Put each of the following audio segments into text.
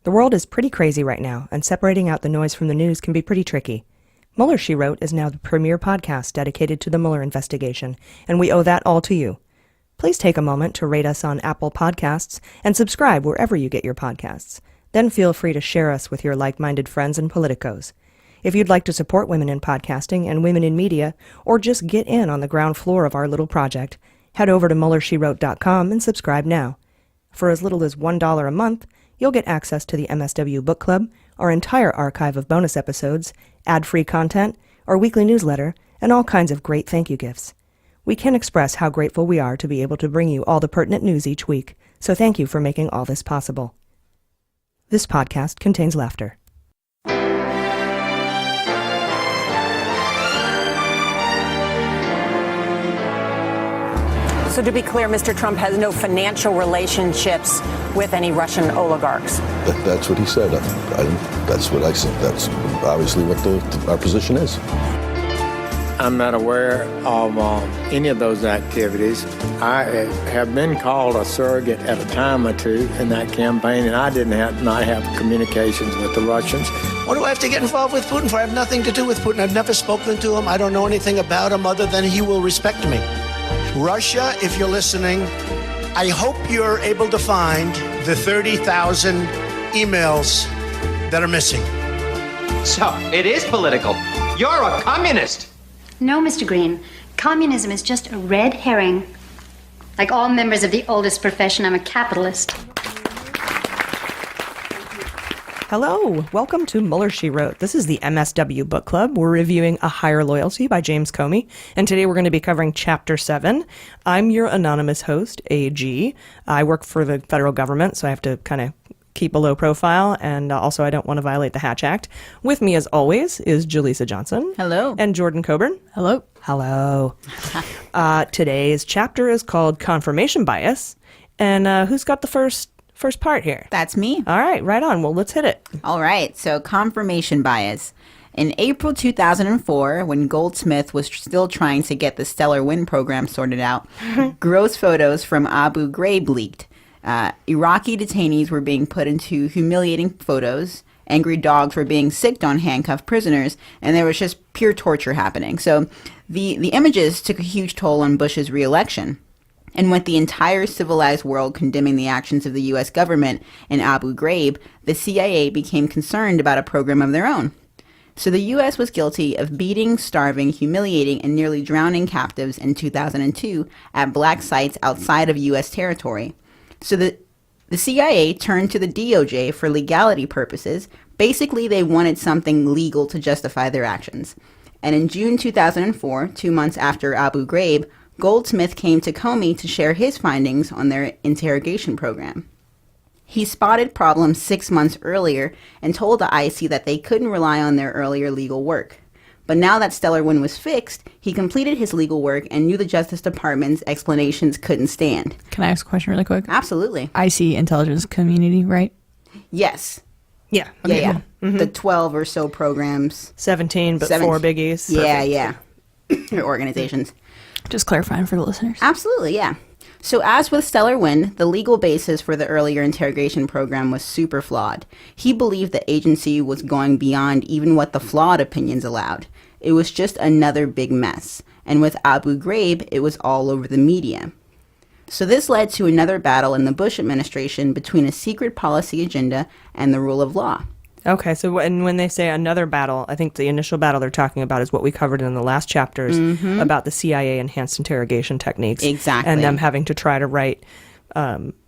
The world is pretty crazy right now, and separating out the noise from the news can be pretty tricky. Mueller, She Wrote is now the premier podcast dedicated to the Mueller investigation, and we owe that all to you. Please take a moment to rate us on Apple Podcasts and subscribe wherever you get your podcasts. Then feel free to share us with your like-minded friends and politicos. If you'd like to support women in podcasting and women in media, or just get in on the ground floor of our little project, head over to MuellerSheWrote.com and subscribe now. For as little as $1 a month, you'll get access to the MSW Book Club, our entire archive of bonus episodes, ad-free content, our weekly newsletter, and all kinds of great thank you gifts. We can't express how grateful we are to be able to bring you all the pertinent news each week, so thank you for making all this possible. This podcast contains laughter. So to be clear, Mr. Trump has no financial relationships with any Russian oligarchs. That's what he said. That's what I said. That's obviously what our position is. I'm not aware of any of those activities. I have been called a surrogate at a time or two in that campaign, and I did not have communications with the Russians. What do I have to get involved with Putin for? I have nothing to do with Putin. I've never spoken to him. I don't know anything about him other than he will respect me. Russia, if you're listening, I hope you're able to find the 30,000 emails that are missing. So, it is political. You're a communist. No, Mr. Green. Communism is just a red herring. Like all members of the oldest profession, I'm a capitalist. Hello, welcome to Mueller, She Wrote. This is the MSW Book Club. We're reviewing A Higher Loyalty by James Comey, and today we're going to be covering Chapter 7. I'm your anonymous host, AG. I work for the federal government, so I have to kind of keep a low profile, and also I don't want to violate the Hatch Act. With me, as always, is Jaleesa Johnson. Hello. And Jordan Coburn. Hello. Hello. Today's chapter is called Confirmation Bias, and who's got the first part here? That's me. All right, right on. Well, let's hit it. All right, so confirmation bias. In April 2004, when Goldsmith was still trying to get the Stellar Wind program sorted out, gross photos from Abu Ghraib leaked. Iraqi detainees were being put into humiliating photos. Angry dogs were being sicked on handcuffed prisoners, and there was just pure torture happening. So the images took a huge toll on Bush's reelection. And with the entire civilized world condemning the actions of the U.S. government in Abu Ghraib, the CIA became concerned about a program of their own. So the U.S. was guilty of beating, starving, humiliating, and nearly drowning captives in 2002 at black sites outside of U.S. territory. So the CIA turned to the DOJ for legality purposes. Basically, they wanted something legal to justify their actions. And in June 2004, 2 months after Abu Ghraib, Goldsmith came to Comey to share his findings on their interrogation program. He spotted problems 6 months earlier and told the IC that they couldn't rely on their earlier legal work. But now that Stellar Wind was fixed, he completed his legal work and knew the Justice Department's explanations couldn't stand. Can I ask a question really quick? Absolutely. IC intelligence community, right? Yes. Yeah. Okay, yeah. Mm-hmm. The 12 or so programs. 17, but 4 biggies. Yeah. Or organizations. Just clarifying for the listeners. Absolutely, yeah. So as with Stellar Wind, the legal basis for the earlier interrogation program was super flawed. He believed the agency was going beyond even what the flawed opinions allowed. It was just another big mess. And with Abu Ghraib, it was all over the media. So this led to another battle in the Bush administration between a secret policy agenda and the rule of law. Okay, so when they say another battle, I think the initial battle they're talking about is what we covered in the last chapters about the CIA enhanced interrogation techniques. Exactly. And them having to try to write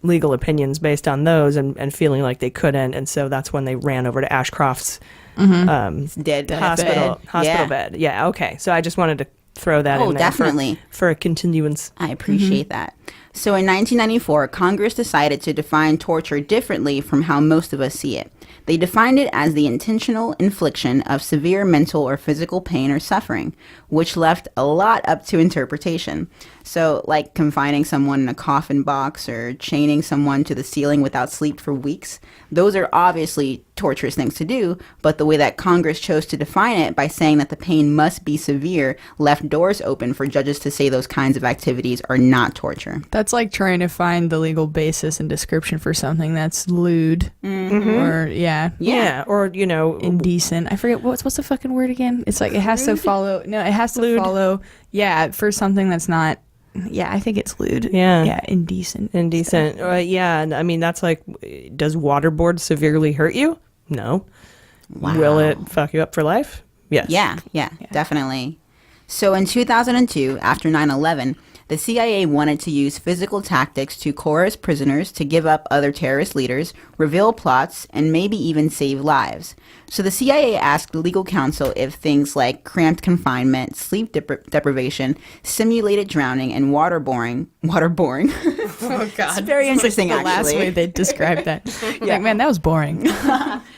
legal opinions based on those and feeling like they couldn't. And so that's when they ran over to Ashcroft's dead hospital bed. Yeah, okay. So I just wanted to throw that in there definitely. For a continuance. I appreciate that. So in 1994, Congress decided to define torture differently from how most of us see it. They defined it as the intentional infliction of severe mental or physical pain or suffering, which left a lot up to interpretation. So, like confining someone in a coffin box or chaining someone to the ceiling without sleep for weeks, those are obviously torturous things to do, but the way that Congress chose to define it by saying that the pain must be severe left doors open for judges to say those kinds of activities are not torture. torture. That's like trying to find the legal basis and description for something that's lewd or Yeah, or indecent. I forget what's the fucking word again. It's like it has to follow. No, it has to follow. Yeah, for something that's not. Yeah, I think it's lewd. Yeah, indecent. Yeah, and I mean that's like, does waterboard severely hurt you? No. Wow. Will it fuck you up for life? Yes. Yeah, definitely. So in 2002, after 9/11, the CIA wanted to use physical tactics to coerce prisoners to give up other terrorist leaders, reveal plots, and maybe even save lives. So the CIA asked legal counsel if things like cramped confinement, sleep deprivation, simulated drowning, and waterboarding. Oh God, it's very interesting. The actually, last way they described that. Like, man, that was boring.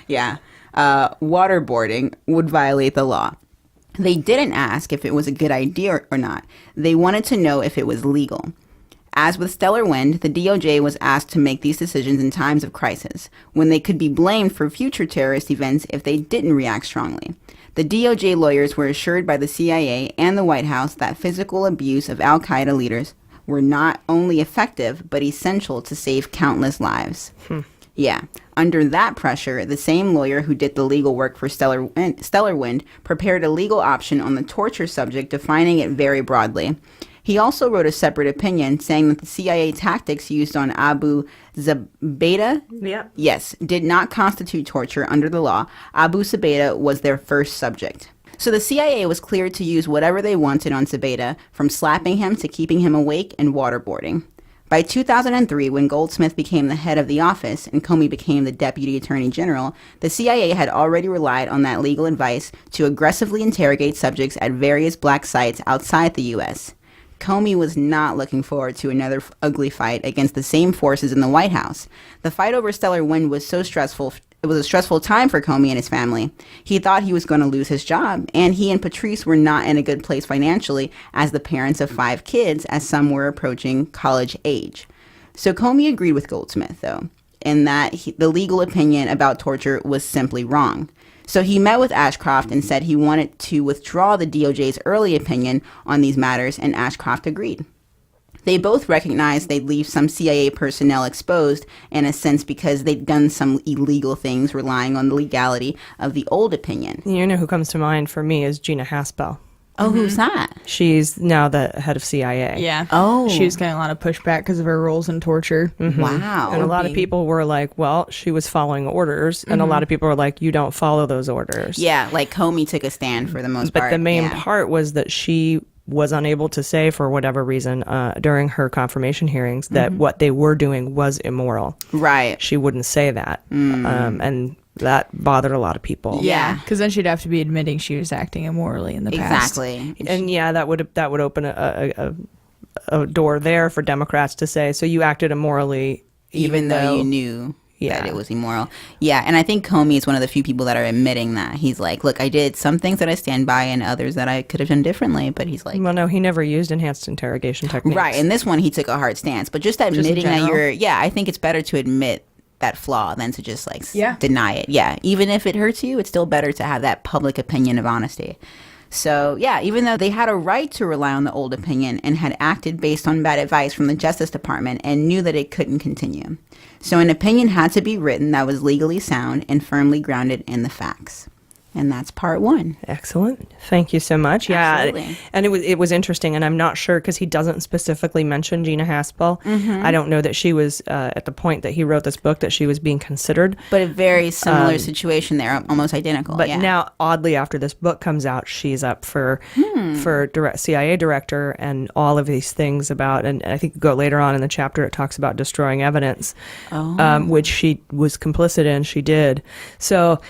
Yeah, waterboarding would violate the law. They didn't ask if it was a good idea or not. They wanted to know if it was legal. As with Stellar Wind, the DOJ was asked to make these decisions in times of crisis, when they could be blamed for future terrorist events if they didn't react strongly. The DOJ lawyers were assured by the CIA and the White House that physical abuse of al-Qaeda leaders were not only effective, but essential to save countless lives. Yeah. Under that pressure, the same lawyer who did the legal work for Stellar Wind prepared a legal option on the torture subject, defining it very broadly. He also wrote a separate opinion saying that the CIA tactics used on Abu Zubaydah, did not constitute torture under the law. Abu Zubaydah was their first subject. So the CIA was cleared to use whatever they wanted on Zubaydah, from slapping him to keeping him awake and waterboarding. By 2003, when Goldsmith became the head of the office and Comey became the deputy attorney general, the CIA had already relied on that legal advice to aggressively interrogate subjects at various black sites outside the U.S. Comey was not looking forward to another ugly fight against the same forces in the White House. The fight over Stellar Wind was so stressful. It was a stressful time for Comey and his family. He thought he was going to lose his job, and he and Patrice were not in a good place financially as the parents of 5 kids, as some were approaching college age. So Comey agreed with Goldsmith, though, in that the legal opinion about torture was simply wrong. So he met with Ashcroft and said he wanted to withdraw the DOJ's early opinion on these matters, and Ashcroft agreed. They both recognized they'd leave some CIA personnel exposed, in a sense, because they'd done some illegal things relying on the legality of the old opinion. You know who comes to mind for me is Gina Haspel. Oh, who's that? She's now the head of CIA. Yeah. Oh. She was getting a lot of pushback because of her roles in torture. Wow. And a lot of people were like, well, she was following orders. And a lot of people were like, you don't follow those orders. Yeah, like Comey took a stand for the most part. But the main part was that she was unable to say, for whatever reason, during her confirmation hearings, that what they were doing was immoral. Right. She wouldn't say that. And that bothered a lot lot of people. Yeah. Because then she'd have to be admitting she was acting immorally in the past. Exactly. And yeah, that would open a door there for Democrats to say, so you acted immorally even though you knew that it was immoral. Yeah, and I think Comey is one of the few people that are admitting that. He's like, look, I did some things that I stand by and others that I could have done differently, but he's like... Well, no, he never used enhanced interrogation techniques. Right, in this one, he took a hard stance, but just admitting that you're... Yeah, I think it's better to admit that flaw than to just like deny it. Yeah, even if it hurts you, it's still better to have that public opinion of honesty. So, yeah, even though they had a right to rely on the old opinion and had acted based on bad advice from the Justice Department and knew that it couldn't continue. So an opinion had to be written that was legally sound and firmly grounded in the facts. And that's part one. Excellent. Thank you so much. Absolutely. Yeah. And it was interesting, and I'm not sure because he doesn't specifically mention Gina Haspel. Mm-hmm. I don't know that she was at the point that he wrote this book that she was being considered. But a very similar situation there, almost identical. But now, oddly, after this book comes out, she's up for CIA director and all of these things about, and I think go later on in the chapter it talks about destroying evidence, which she was complicit in. She did. So.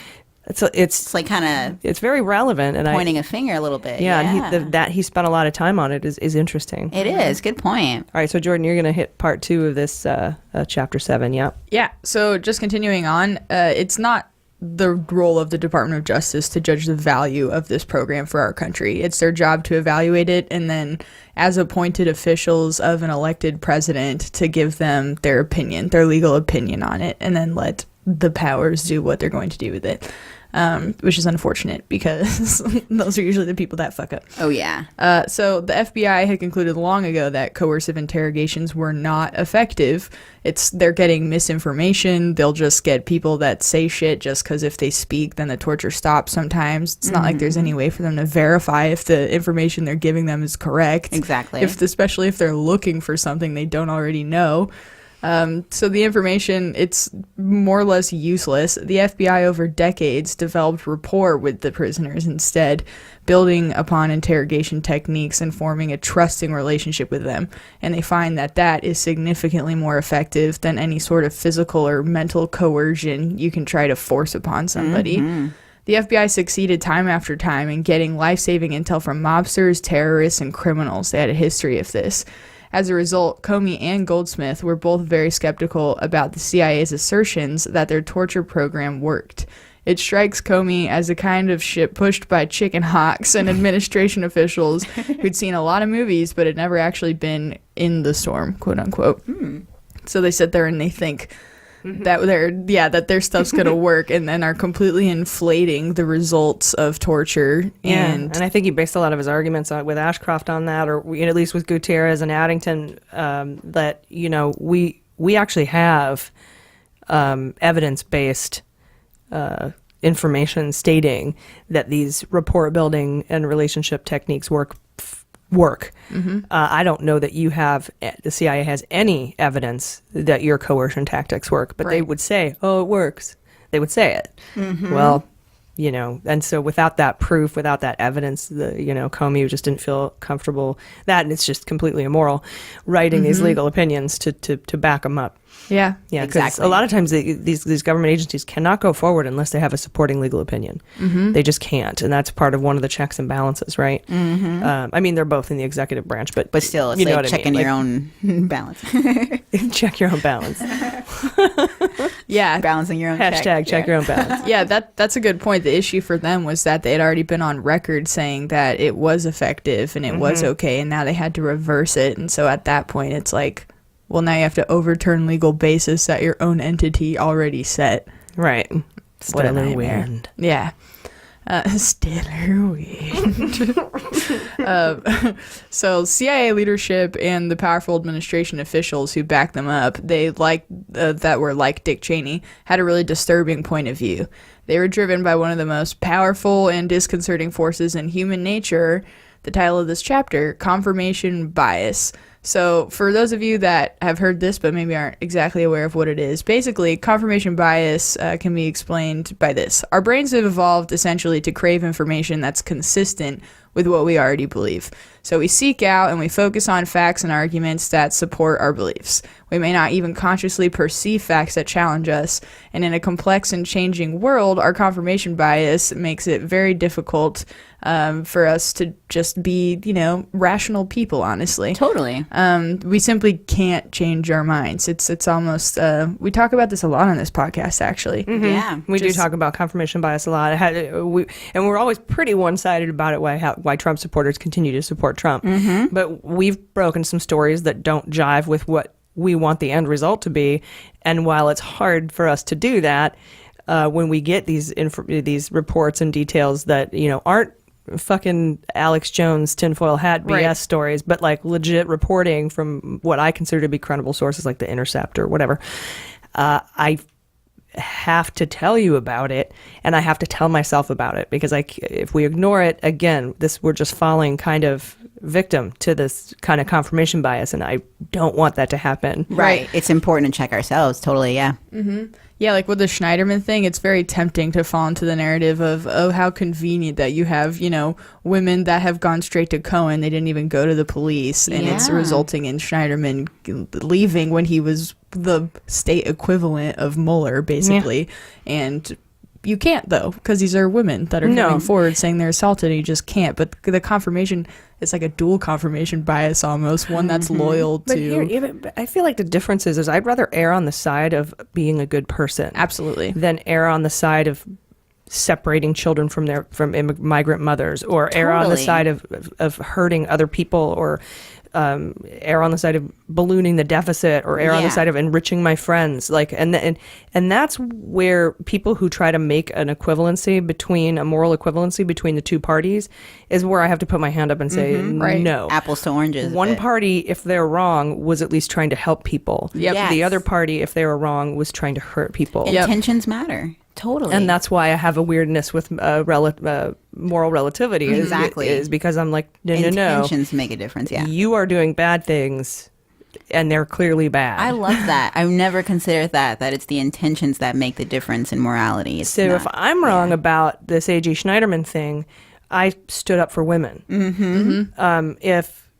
It's like kind of it's very relevant and pointing a finger a little bit. And that he spent a lot of time on it is interesting. It is. Good point. All right, so Jordan, you're going to hit part 2 of this chapter 7. Yeah. So just continuing on, it's not the role of the Department of Justice to judge the value of this program for our country. It's their job to evaluate it, and then as appointed officials of an elected president to give them their opinion, their legal opinion on it, and then let the powers do what they're going to do with it, which is unfortunate because those are usually the people that fuck up. Oh, yeah. So the FBI had concluded long ago that coercive interrogations were not effective. They're getting misinformation. They'll just get people that say shit just because if they speak, then the torture stops sometimes. It's not like there's any way for them to verify if the information they're giving them is correct. Exactly. Especially if they're looking for something they don't already know. So the information, it's more or less useless. The FBI over decades developed rapport with the prisoners instead, building upon interrogation techniques and forming a trusting relationship with them. And they find that that is significantly more effective than any sort of physical or mental coercion you can try to force upon somebody. The FBI succeeded time after time in getting life-saving intel from mobsters, terrorists, and criminals. They had a history of this. As a result, Comey and Goldsmith were both very skeptical about the CIA's assertions that their torture program worked. It strikes Comey as a kind of shit pushed by chicken hawks and administration officials who'd seen a lot of movies but had never actually been in the storm, quote unquote. So they sit there and they think that their stuff's gonna work, and then are completely inflating the results of torture. And I think he based a lot of his arguments with Ashcroft on that, or at least with Gutierrez and Addington, that we actually have evidence-based information stating that these rapport building and relationship techniques work. I don't know that the CIA has any evidence that your coercion tactics work, but they would say, oh, it works. They would say it. Well, and so without that proof, without that evidence, Comey just didn't feel comfortable and it's just completely immoral writing these legal opinions to back them up. Yeah, exactly. A lot of times these government agencies cannot go forward unless they have a supporting legal opinion. They just can't, and that's part of one of the checks and balances, right? I mean, they're both in the executive branch, but still, it's like checking your own balance. Check your own balance. Yeah, balancing your own check your own balance. Yeah, that's a good point. The issue for them was that they had already been on record saying that it was effective and it was okay, and now they had to reverse it, and so at that point, it's like, well, now you have to overturn legal basis that your own entity already set. Right. Stellar wind. Yeah. Stellar wind. So CIA leadership and the powerful administration officials who backed them up, that were like Dick Cheney, had a really disturbing point of view. They were driven by one of the most powerful and disconcerting forces in human nature. The title of this chapter, confirmation bias. So for those of you that have heard this but maybe aren't exactly aware of what it is, basically confirmation bias can be explained by this. Our brains have evolved essentially to crave information that's consistent with what we already believe. So we seek out and we focus on facts and arguments that support our beliefs. We may not even consciously perceive facts that challenge us, and in a complex and changing world, our confirmation bias makes it very difficult for us to just be, rational people, honestly. Totally. We simply can't change our minds. It's almost, we talk about this a lot on this podcast, actually. Yeah. We do talk about confirmation bias a lot. And we're always pretty one-sided about it, why Trump supporters continue to support Trump. But we've broken some stories that don't jive with what we want the end result to be. And while it's hard for us to do that, when we get these reports and details that, aren't fucking Alex Jones tinfoil hat BS stories, but like legit reporting from what I consider to be credible sources like The Intercept or whatever, I have to tell you about it, and I have to tell myself about it, because if we ignore it, again, we're just falling kind of victim to this kind of confirmation bias, and I don't want that to happen. Right. It's important to check ourselves. Totally. Yeah. Yeah, like with the Schneiderman thing, it's very tempting to fall into the narrative of, oh, how convenient that you have, women that have gone straight to Cohen. They didn't even go to the police, and it's resulting in Schneiderman leaving when he was the state equivalent of Mueller, basically. And you can't, though, because these are women that are coming forward saying they're assaulted, and you just can't. But the confirmation, it's like a dual confirmation bias almost, one that's loyal to... But I feel like the difference is I'd rather err on the side of being a good person. Absolutely. Than err on the side of separating children from migrant mothers, or err on the Totally. side of hurting other people, or err on the side of ballooning the deficit, or err on the Yeah. side of enriching my friends. Like, and that's where people who try to make a moral equivalency between the two parties is where I have to put my hand up and say, Right. no. Apples to oranges. a One bit. party, if they're wrong, was at least trying to help people. Yep. Yes. The other party, if they were wrong, was trying to hurt people. Yep. Intentions matter. Totally. And that's why I have a weirdness with moral relativity. Exactly. Is because I'm like, no. Intentions make a difference. Yeah. You are doing bad things, and they're clearly bad. I love that. I've never considered that it's the intentions that make the difference in morality. It's So not- if I'm wrong about this A.G. Schneiderman thing, I stood up for women. If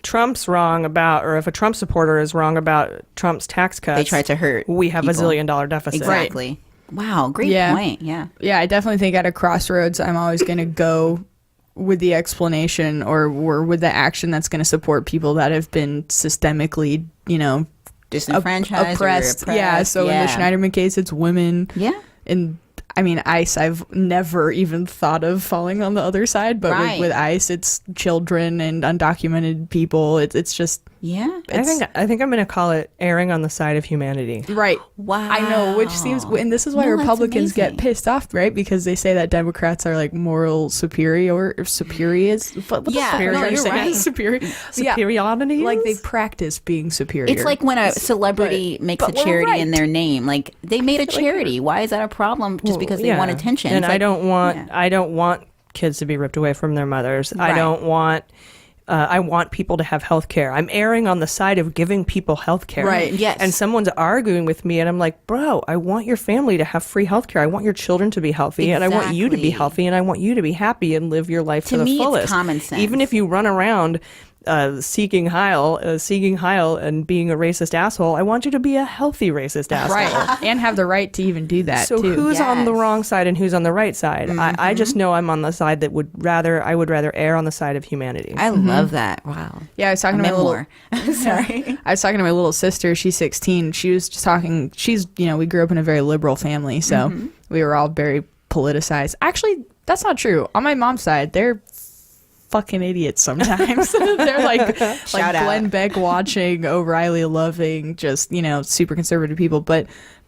Trump's wrong about, or if a Trump supporter is wrong about Trump's tax cuts, they try to hurt we have people. $1 zillion deficit. Exactly. Wow, great Yeah. point. Yeah. Yeah, I definitely think at a crossroads, I'm always going to go with the explanation or with the action that's going to support people that have been systemically, Disenfranchised, oppressed. or Yeah, oppressed. so in the Schneiderman case, it's women. Yeah. And I mean, ICE, I've never even thought of falling on the other side, but Right. with ICE, it's children and undocumented people. It's just Yeah. I think I'm going to call it erring on the side of humanity. right. Wow. I know, which seems, and this is why No, that's Republicans get amazing. pissed off, right? Because they say that Democrats are like moral superiors. What the Yeah, fuck no, are you you're saying? right. Superiority. Like they practice being superior. It's like when a celebrity makes a but we're charity right. in their name. Like they made a charity. Why is that a problem? Just because they want attention? And It's like- I don't want kids to be ripped away from their mothers. I Right. don't want. I want people to have health care. I'm erring on the side of giving people health care. Right. Yes. And someone's arguing with me, and I'm like, bro, I want your family to have free health care. I want your children to be healthy, and I want you to be Exactly. healthy, and I want you to be happy and live your life To to the me, it's fullest. common sense. Even if you run around seeking Heil and being a racist asshole, I want you to be a healthy racist asshole. right, and have the right to even do that. So too. who's on the Yes. wrong side and who's on the right side? I just know I'm on the side that would rather err on the side of humanity. I love that. Wow. Yeah, I was talking A to my little. memoir. Sorry. I was talking to my little sister. She's 16. She was just talking. We grew up in a very liberal family, so we were all very politicized. Actually, that's not true. On my mom's side, they're fucking idiots sometimes. They're like Shout out. Glenn Beck watching, O'Reilly loving, just super conservative people. But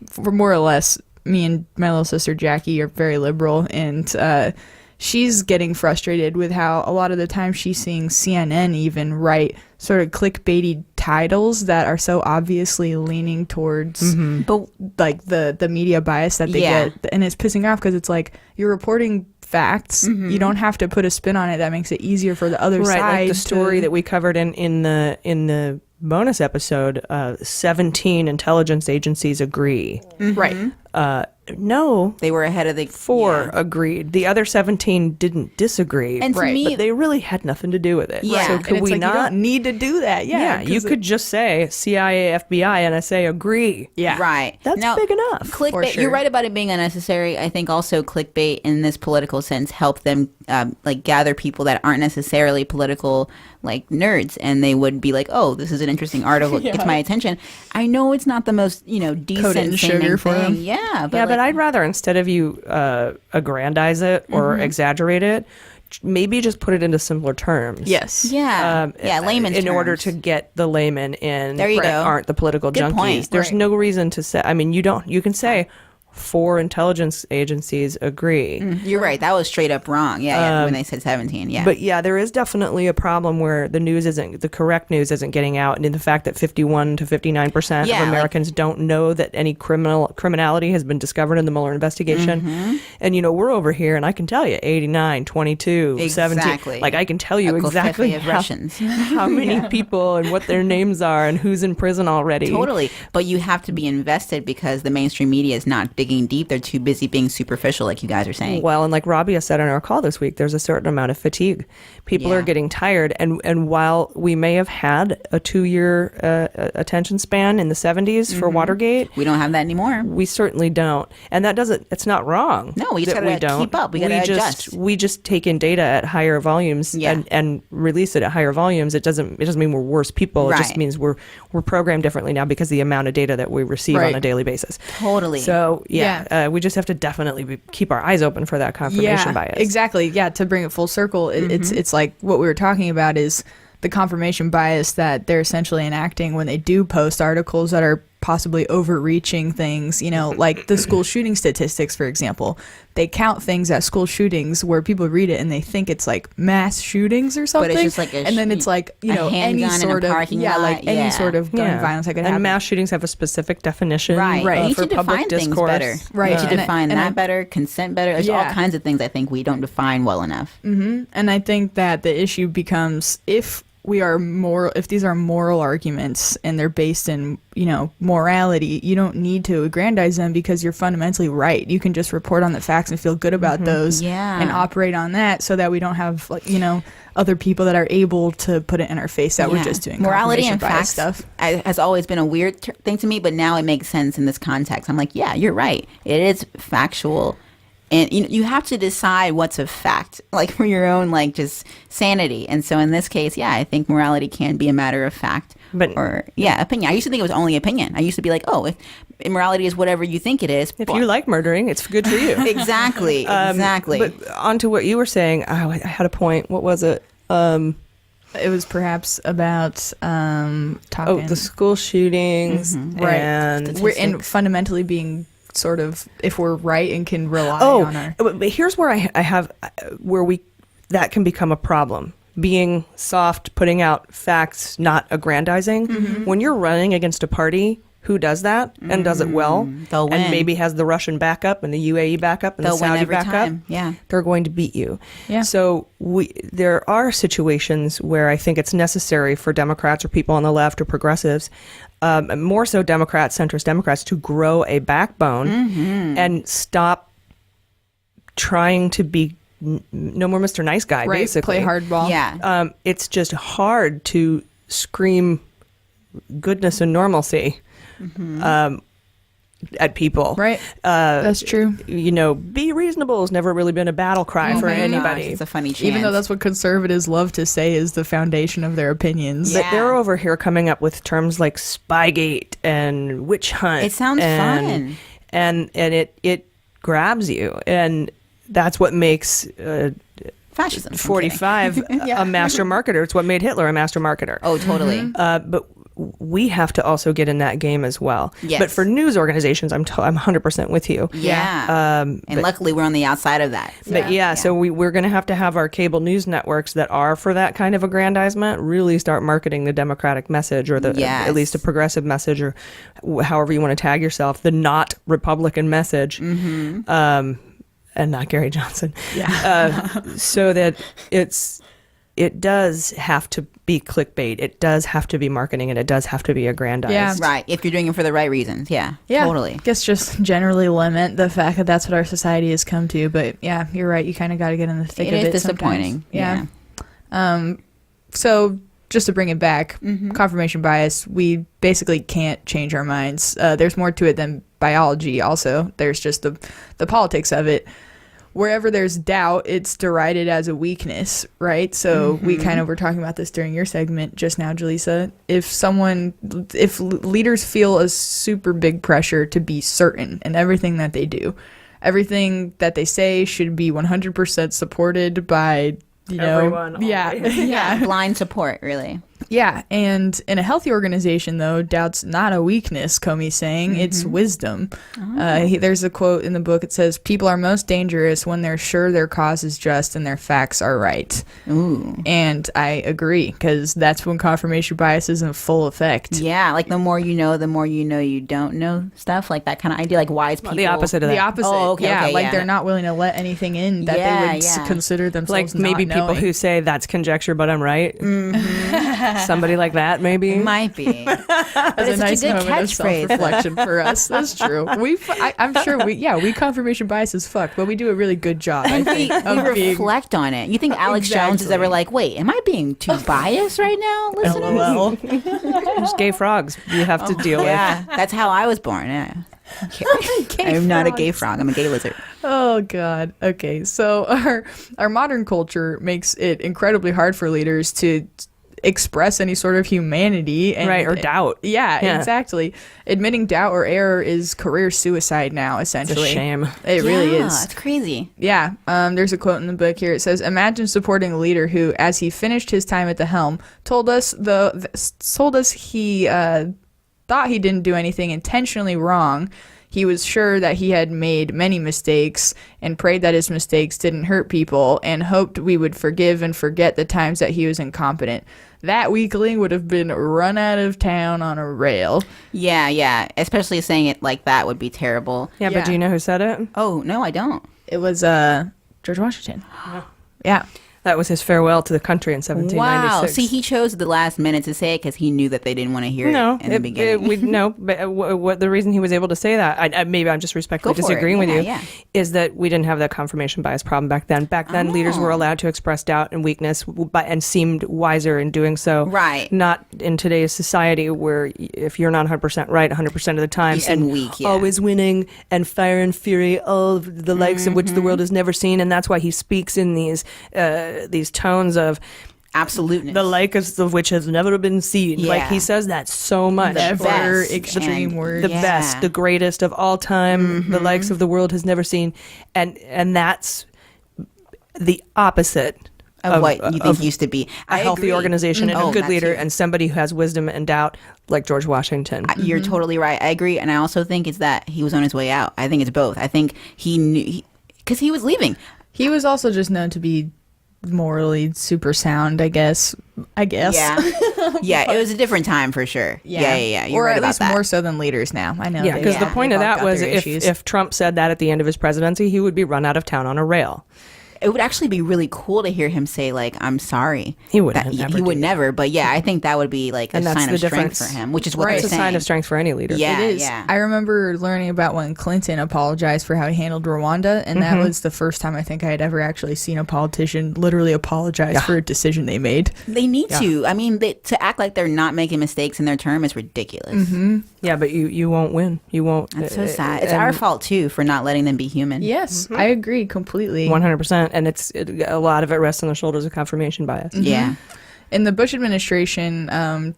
for more or less, me and my little sister Jackie are very liberal, and she's getting frustrated with how a lot of the time she's seeing CNN even write sort of clickbaity titles that are so obviously leaning towards But like the media bias that they Yeah. get, and it's pissing off because it's like you're reporting facts. You don't have to put a spin on it that makes it easier for the other Right, side. like the story to, that we covered in the bonus episode. 17 intelligence agencies agree. right. No, they were ahead of the 4 yeah. agreed. The other 17 didn't disagree. And to Right. me, but they really had nothing to do with it. Yeah. So And could it's we like, you not? don't need to do that. Yeah, you 'cause could just say CIA, FBI, NSA agree. Yeah. right. That's Now, big enough. Clickbait. For sure. You're right about it being unnecessary. I think also clickbait in this political sense help them like gather people that aren't necessarily political like nerds, and they would be like, "Oh, this is an interesting article. It gets my attention." I know it's not the most decent and sugar seeming for thing. them. Yeah, But like, I'd rather, instead of you aggrandize it or exaggerate it, maybe just put it into simpler terms. Yes. layman's in order terms. to get the layman in There you that go. aren't the political Good junkies. point. There's Right. no reason to say. I mean, you can say 4 intelligence agencies agree. You're right. That was straight up wrong. Yeah, when they said 17. Yeah, But yeah, there is definitely a problem where the correct news isn't getting out, and in the fact that 51 to 59% Yeah, of like- Americans don't know that any criminality has been discovered in the Mueller investigation. And we're over here, and I can tell you 89, 22, 17. Exactly. Like I can tell you A exactly covfefe of Russians. how many people and what their names are and who's in prison already. Totally. But you have to be invested because the mainstream media is not digging deep. They're too busy being superficial, like you guys are saying. Well, and like Rabia said on our call this week, there's a certain amount of fatigue. People Yeah. are getting tired. And while we may have had a 2-year attention span in the 70s for Watergate, We don't have that anymore. we certainly don't. And it's not wrong. No, we just that gotta keep up. We gotta adjust. We just take in data at higher volumes Yeah. and release it at higher volumes. It doesn't mean we're worse people. It just Right. means we're programmed differently now because of the amount of data that we receive on Right. a daily basis. Totally. So, we just have to definitely keep our eyes open for that confirmation bias. Exactly. Yeah, to bring it full circle, it's like what we were talking about is the confirmation bias that they're essentially enacting when they do post articles that are possibly overreaching things, like the school shooting statistics, for example. They count things as school shootings where people read it and they think it's like mass shootings or something. But it's just like and then it's like, any sort of any sort of gun violence that could happen. And mass shootings have a specific definition right. You for should public define things discourse. better. Right. You should define that better, consent better. There's all kinds of things I think we don't define well enough. Mm-hmm. And I think that the issue becomes if these are moral arguments and they're based in, morality, you don't need to aggrandize them because you're fundamentally right. You can just report on the facts and feel good about those and operate on that so that we don't have, other people that are able to put it in our face that we're just doing morality and bias facts stuff. Has always been a weird thing to me, but now it makes sense in this context. I'm like, yeah, you're right. It is factual. And you have to decide what's a fact, like for your own, just sanity. And so in this case, I think morality can be a matter of fact opinion. I used to think it was only opinion. I used to be like, if immorality is whatever you think it is. If you like murdering, it's good for you. Exactly. But on to what you were saying, I had a point. What was it? It was perhaps about talking. The school shootings, right? And fundamentally being sort of if we're right and can rely on our. But here's where I have that can become a problem. Being soft, putting out facts, not aggrandizing. When you're running against a party who does that and does it well, they'll win. And maybe has the Russian backup and the UAE backup and they'll the Saudi win every backup, time. they're going to beat you. Yeah. So there are situations where I think it's necessary for Democrats or people on the left or progressives, more so Democrats, centrist Democrats, to grow a backbone and stop trying to be no more Mr. Nice Guy, right, basically. Play hardball. Yeah. It's just hard to scream goodness and normalcy at people. Right. That's true. Be reasonable has never really been a battle cry for anybody. Gosh, it's a funny chant. Even though that's what conservatives love to say is the foundation of their opinions. But they're over here coming up with terms like Spygate and witch hunt. It sounds fun. And it grabs you. And that's what makes fascism 45 a master marketer. It's what made Hitler a master marketer. Oh, totally. But we have to also get in that game as well. Yes. But for news organizations, I'm 100% with you. Yeah. And luckily we're on the outside of that. So we're going to have our cable news networks that are for that kind of aggrandizement really start marketing the Democratic message or at least a progressive message or however you want to tag yourself, the not Republican message. And not Gary Johnson. So that it does have to be clickbait. It does have to be marketing, and it does have to be aggrandized. Yeah, right. If you're doing it for the right reasons. Yeah, totally. I guess just generally limit the fact that that's what our society has come to. But yeah, you're right. You kind of got to get in the thick of it. It is disappointing. Sometimes. Yeah. So just to bring it back, confirmation bias, we basically can't change our minds. There's more to it than biology also. There's just the politics of it. Wherever there's doubt, it's derided as a weakness, right? So we kind of were talking about this during your segment just now, Jaleesa. If leaders feel a super big pressure to be certain in everything that they do, everything that they say should be 100% supported by everyone. Blind support, really. Yeah, and in a healthy organization, though, doubt's not a weakness, Comey's saying. It's wisdom. There's a quote in the book. It says, people are most dangerous when they're sure their cause is just and their facts are right. Ooh. And I agree, because that's when confirmation bias is in full effect. Yeah, like the more you know you don't know stuff, like that kind of idea, like wise people. The opposite of that. The opposite. Oh, okay, yeah, okay, they're not willing to let anything in that they would consider themselves like maybe not people knowing. who say that's conjecture, but I'm right. Somebody like that, maybe. It might be. But That's it's a nice such a good moment of catchphrase. self-reflection for us. That's true. I'm sure we confirmation bias as fuck, but we do a really good job. I think We reflect on it. You think Alex Jones is ever like, wait, am I being too biased right now, listeners? There's gay frogs you have to deal with. Yeah, that's how I was born. Yeah. I'm not a gay frog. I'm a gay lizard. Oh God. Okay. So our modern culture makes it incredibly hard for leaders to express any sort of humanity and, right, or doubt. Yeah, exactly. Admitting doubt or error is career suicide now, essentially. It's a shame. It really is. It's crazy. Yeah. There's a quote in the book here. It says, "Imagine supporting a leader who, as he finished his time at the helm, told us he thought he didn't do anything intentionally wrong. He was sure that he had made many mistakes and prayed that his mistakes didn't hurt people and hoped we would forgive and forget the times that he was incompetent. That weakling would have been run out of town on a rail." Yeah. Especially saying it like that would be terrible. Yeah, but do you know who said it? Oh, no, I don't. It was George Washington. Yeah. That was his farewell to the country in 1796. Wow. See, he chose the last minute to say it because he knew that they didn't want to hear it in the beginning. But what the reason he was able to say that, maybe I'm just respectfully disagreeing with you, is that we didn't have that confirmation bias problem back then. Back then, leaders were allowed to express doubt and weakness and seemed wiser in doing so. Right. Not in today's society where if you're not 100% right 100% of the time and weak, always winning and fire and fury, all of the likes of which the world has never seen. And that's why he speaks in these tones of absoluteness, the likes of which has never been seen. Yeah. Like he says that so much. Never extreme words. The best, the greatest of all time, the likes of the world has never seen. And that's the opposite of what you think used to be a healthy organization and a good leader too. and somebody who has wisdom and doubt like George Washington. You're totally right. I agree. And I also think it's that he was on his way out. I think it's both. I think he knew because he was leaving. He was also just known to be morally super sound, I guess. Yeah. Yeah, it was a different time for sure. Yeah. You're or right at least that. more so than leaders now. I know. Yeah, because the point of that was if if Trump said that at the end of his presidency, he would be run out of town on a rail. It would actually be really cool to hear him say, like, "I'm sorry." He wouldn't. He would never. But yeah, I think that would be like a sign of strength for him, which is what they're it's a saying. sign of strength for any leader. Yeah, it is. yeah. I remember learning about when Clinton apologized for how he handled Rwanda, and that was the first time I think I had ever actually seen a politician literally apologize for a decision they made. They need to. I mean, to act like they're not making mistakes in their term is ridiculous. Yeah, but you won't win. You won't. That's so sad. It's our fault too for not letting them be human. Yes, I agree completely. 100%, and a lot of it rests on the shoulders of confirmation bias. Yeah. In the Bush administration,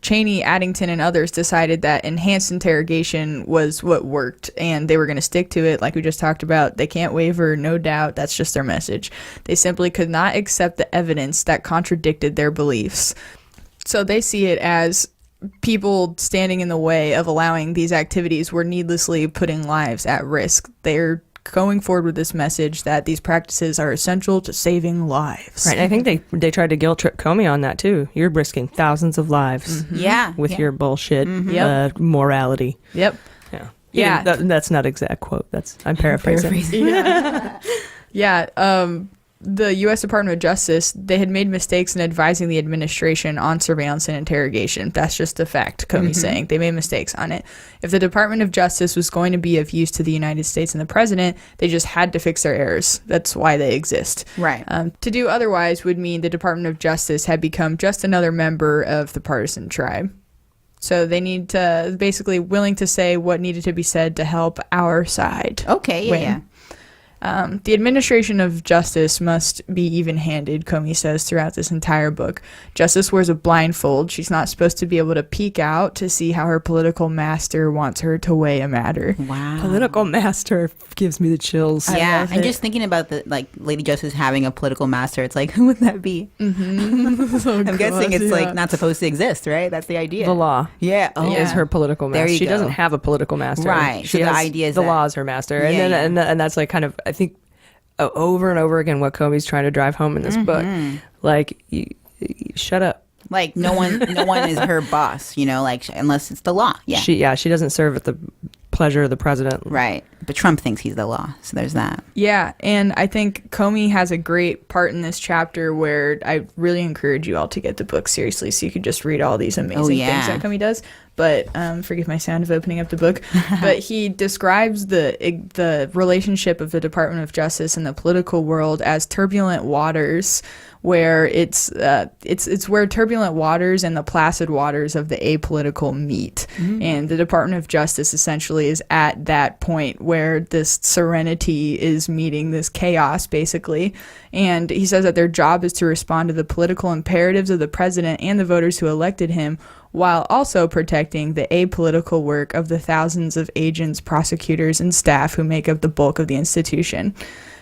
Cheney, Addington, and others decided that enhanced interrogation was what worked, and they were going to stick to it, like we just talked about. They can't waver, no doubt. That's just their message. They simply could not accept the evidence that contradicted their beliefs. So they see it as people standing in the way of allowing these activities were needlessly putting lives at risk. They're going forward with this message that these practices are essential to saving lives. Right. I think they tried to guilt trip Comey on that too. You're risking thousands of lives. With your bullshit morality. Yep. Yeah. Yeah. That's not exact quote. I'm paraphrasing. The U.S. Department of Justice, they had made mistakes in advising the administration on surveillance and interrogation. That's just a fact, Comey's saying. They made mistakes on it. If the Department of Justice was going to be of use to the United States and the president, they just had to fix their errors. That's why they exist. Right. To do otherwise would mean the Department of Justice had become just another member of the partisan tribe. So they need to basically willing to say what needed to be said to help our side. Okay, win. yeah. The administration of justice must be even-handed, Comey says throughout this entire book. Justice wears a blindfold. She's not supposed to be able to peek out to see how her political master wants her to weigh a matter. Wow. Political master gives me the chills. Yeah, and just thinking about Lady Justice having a political master, it's like, who would that be? I'm guessing it's like not supposed to exist, right? That's the idea. The law. Yeah. Oh, is her political master. There you She go. doesn't have a political master. Right. She So the has idea is the that- law is her master. And Yeah, then and that's like kind of, I think, over and over again what Comey's trying to drive home in this book. Like, you shut up. Like no one is her boss, like unless it's the law. Yeah. She doesn't serve at the pleasure of the president. Right. But Trump thinks he's the law, so there's that. Yeah, and I think Comey has a great part in this chapter where I really encourage you all to get the book seriously so you could just read all these amazing things that Comey does. but forgive my sound of opening up the book. But he describes the relationship of the Department of Justice and the political world as turbulent waters, where it's where turbulent waters and the placid waters of the apolitical meet. And the Department of Justice essentially is at that point where this serenity is meeting this chaos, basically. And he says that their job is to respond to the political imperatives of the president and the voters who elected him, while also protecting the apolitical work of the thousands of agents, prosecutors, and staff who make up the bulk of the institution.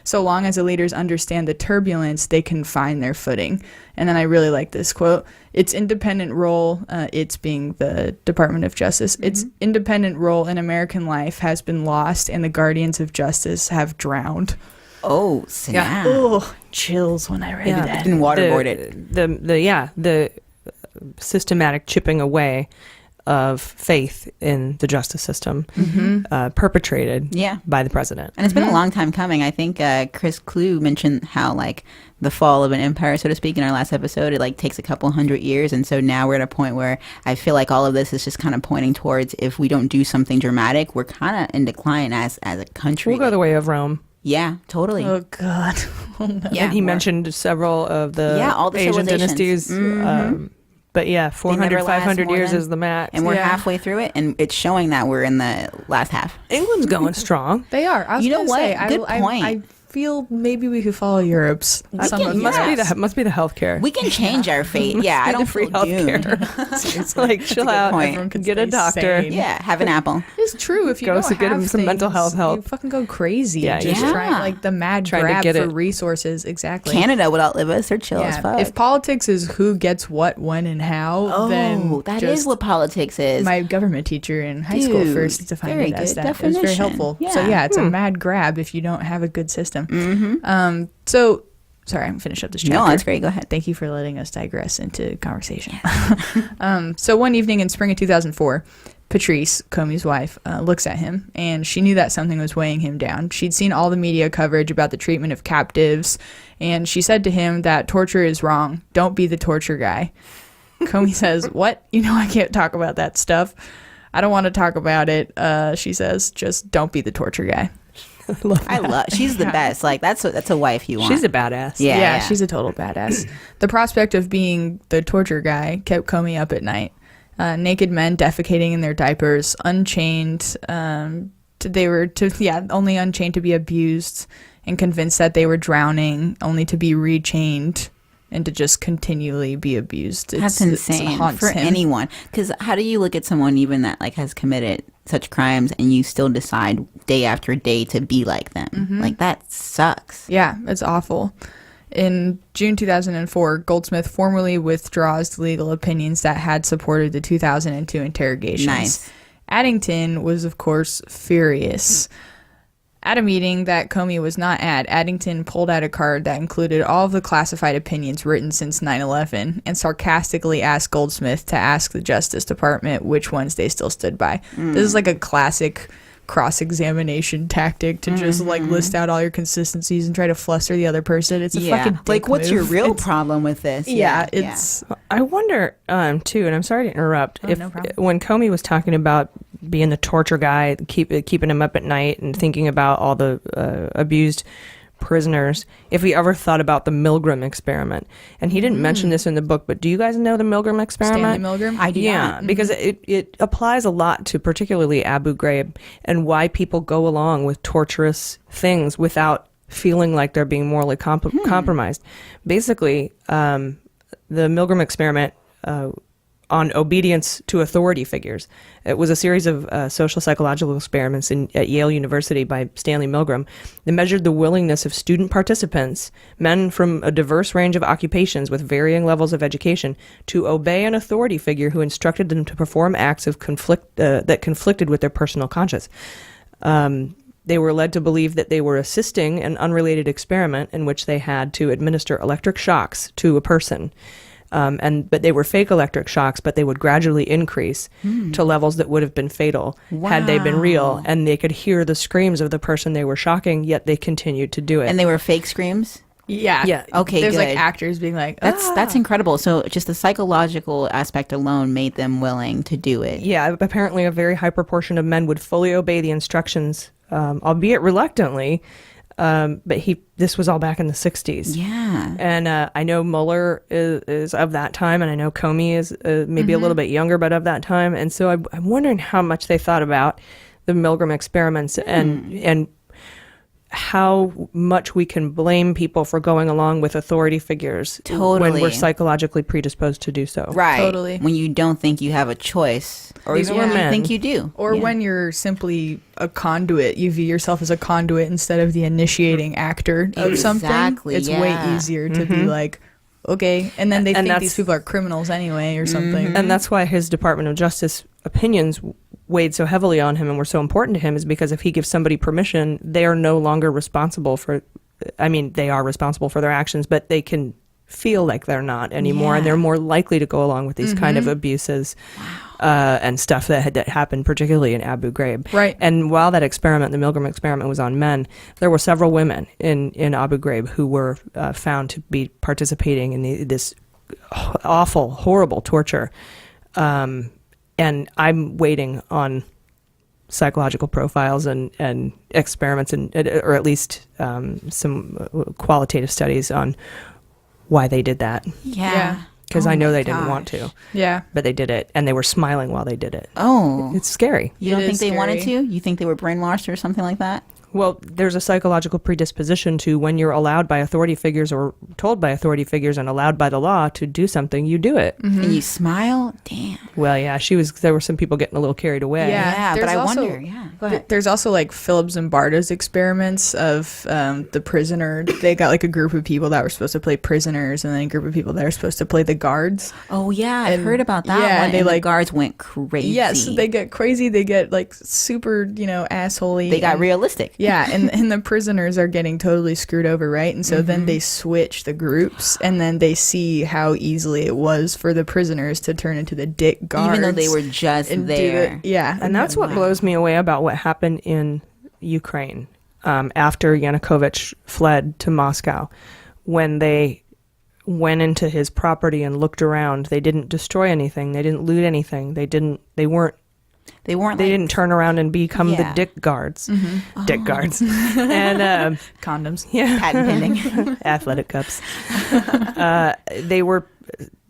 So long as the leaders understand the turbulence, they can find their footing. And then I really like this quote. Its independent role, it's being the Department of Justice, its independent role in American life has been lost, and the guardians of justice have drowned. Oh, snap. Oh, chills when I read that. And waterboarded. The systematic chipping away of faith in the justice system perpetrated by the president. And it's been a long time coming. I think Chris Clue mentioned how, like, the fall of an empire, so to speak, in our last episode, it, like, takes a couple hundred years. And so now we're at a point where I feel like all of this is just kind of pointing towards, if we don't do something dramatic, we're kind of in decline as a country. We'll go the way of Rome. Yeah, totally. Oh, God. Oh, no. Yeah, and he mentioned several of the all the Asian civilizations. dynasties. But yeah, 400, 500 years is the max. And we're halfway through it, and it's showing that we're in the last half. England's going strong. They are. I was You know gonna what? say, Good point. I feel maybe we could follow Europe's. Must be the healthcare. We can change our fate. Yeah, I don't free feel doomed. It's like, chill out, get a doctor. Sane. Yeah, have an apple. It's true. If you Go don't to get have him some mental things, health help. you fucking go crazy. Yeah, Just yeah. trying, like, the mad Trying to grab get for it. resources. Exactly. Canada would outlive us. They're chill as fuck. If politics is who gets what, when, and how, then that is what politics is. my government teacher in high school Dude, first defined very it as good that. It was very definition. helpful. Yeah. So yeah, it's a mad grab if you don't have a good system. So sorry, I'm gonna finish up this chapter. No, that's great. Go ahead. Thank you for letting us digress into conversation. So one evening in spring of 2004, Patrice, Comey's wife, looks at him, and she knew that something was weighing him down. She'd seen all the media coverage about the treatment of captives, and she said to him that torture is wrong. Don't be the torture guy. Comey says, "What? You know I can't talk about that stuff. I don't want to talk about it," she says. "Just don't be the torture guy." I love. She's the best. Like that's a wife you want. She's a badass. Yeah. She's a total badass. The prospect of being the torture guy kept Comey up at night. Naked men defecating in their diapers, unchained. They were only unchained to be abused, and convinced that they were drowning, only to be rechained and to just continually be abused. That's insane for anyone. Because how do you look at someone even that like has committed such crimes and you still decide day after day to be like them? Like that sucks. Yeah, it's awful. In June 2004, Goldsmith formally withdraws the legal opinions that had supported the 2002 interrogations. Nice. Addington was, of course, furious. At a meeting that Comey was not at, Addington pulled out a card that included all of the classified opinions written since 9/11 and sarcastically asked Goldsmith to ask the Justice Department which ones they still stood by. This is like a classic cross-examination tactic to just like list out all your consistencies and try to fluster the other person. It's a fucking dick like what's your move. real problem with this? It's I wonder too, and I'm sorry to interrupt, no problem. when Comey was talking about being the torture guy, keeping him up at night and thinking about all the abused prisoners, if he ever thought about the Milgram experiment. And he didn't mention this in the book, but do you guys know the Milgram experiment? Stanley Milgram? I do not. Because it applies a lot to particularly Abu Ghraib and why people go along with torturous things without feeling like they're being morally compromised. Basically, the Milgram experiment on obedience to authority figures. It was a series of social psychological experiments at Yale University by Stanley Milgram. They measured the willingness of student participants, men from a diverse range of occupations with varying levels of education, to obey an authority figure who instructed them to perform acts of that conflicted with their personal conscience. They were led to believe that they were assisting an unrelated experiment in which they had to administer electric shocks to a person. But they were fake electric shocks, but they would gradually increase to levels that would have been fatal had they been real. And they could hear the screams of the person they were shocking, yet they continued to do it. And they were fake screams? Yeah. Yeah. Okay, There's like good. actors being like, That's incredible. So just the psychological aspect alone made them willing to do it. Yeah, apparently a very high proportion of men would fully obey the instructions, albeit reluctantly. But this was all back in the 60s. Yeah. And I know Mueller is of that time, and I know Comey is maybe a little bit younger, but of that time. And so I'm wondering how much they thought about the Milgram experiments and how much we can blame people for going along with authority figures when we're psychologically predisposed to do so. Right. Totally. When you don't think you have a choice, or These even were when you men. think you do. or when you're simply a conduit, you view yourself as a conduit instead of the initiating actor of something. Exactly, It's yeah. way easier to be like, okay, and then they think these people are criminals anyway or something. And that's why his Department of Justice opinions weighed so heavily on him and were so important to him, is because if he gives somebody permission, they are no longer responsible for, they are responsible for their actions, but they can feel like they're not anymore, and they're more likely to go along with these kind of abuses and stuff that happened, particularly in Abu Ghraib. Right. And while that experiment, the Milgram experiment, was on men, there were several women in Abu Ghraib who were found to be participating in this awful, horrible torture. And I'm waiting on psychological profiles and experiments, or at least some qualitative studies on why they did that. Yeah. Because Oh I know my they didn't gosh. want to, Yeah. but they did it, and they were smiling while they did it. Oh. It's scary. You don't It think is they wanted scary. to? You think they were brainwashed or something like that? Well, there's a psychological predisposition to, when you're allowed by authority figures or told by authority figures and allowed by the law to do something, you do it. And you smile? Damn. Well, yeah, there were some people getting a little carried away. Yeah, but there's I also- wonder. Yeah. Go ahead. There's also like Philip Zimbardo's experiments of the prisoner. They got like a group of people that were supposed to play prisoners, and then a group of people that are supposed to play the guards. Oh, yeah. I've And- heard about that yeah, one. and they, And the like- guards went crazy. Yes, they get crazy. They get like super, assholey. They got and- realistic. Yeah, and the prisoners are getting totally screwed over, right? And so then they switch the groups, and then they see how easily it was for the prisoners to turn into the dick guards. Even though they were just and do there. yeah. And that's what blows me away about what happened in Ukraine after Yanukovych fled to Moscow. When they went into his property and looked around, they didn't destroy anything. They didn't loot anything. They didn't turn around and become the dick guards. Dick guards. And condoms. yeah, patent pending. athletic cups. They were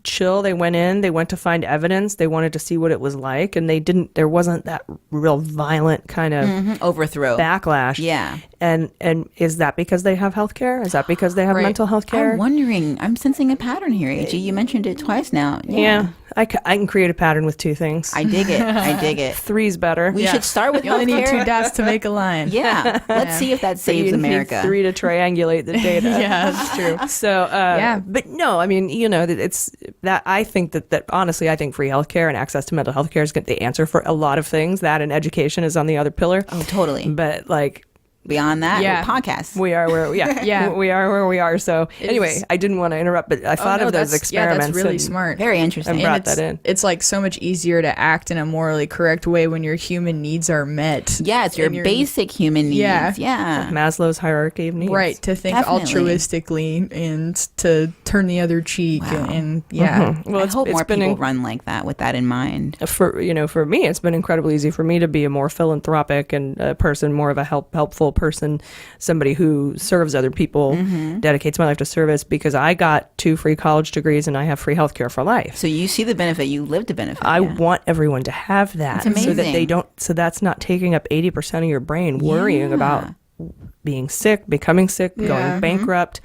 chill. They went in. They went to find evidence. They wanted to see what it was like, and there wasn't that real violent kind of Overthrow. backlash. Yeah. And is that because they have health care? Is that because they have Right. mental health care? I'm wondering. I'm sensing a pattern here, AG. You mentioned it twice now. Yeah. I can create a pattern with two things. I dig it. I dig it. Three's better. We should start with You only need healthcare. 2 dots to make a line. Yeah. Let's see if that So you saves need America. 3 to triangulate the data. Yeah, that's true. So, but no, I mean, it's that I think that honestly, I think free healthcare and access to mental health care is the answer for a lot of things. That and education is on the other pillar. Oh, totally. But like, Beyond that, Yeah. podcasts. we are where, Yeah. we are where we are. So anyway, is- I didn't want to interrupt, but I thought no, of those that's- experiments. Yeah, that's really and- smart. Very interesting. And brought it's, that in. It's like so much easier to act in a morally correct way when your human needs are met. Yeah, it's your And basic human needs. Yeah. Yeah. Maslow's hierarchy of needs. Right, to think Definitely. altruistically and to turn the other cheek. Wow. And yeah. Well, I it's hope more been people run like that with that in mind. for me, it's been incredibly easy for me to be a more philanthropic and a person, more of a helpful person, somebody who serves other people, dedicates my life to service, because I got 2 free college degrees and I have free healthcare for life. So you see the benefit, you live to benefit. I yeah. want everyone to have that, It's so that they amazing. don't. So that's not taking up 80% of your brain worrying about being sick, becoming sick, going bankrupt,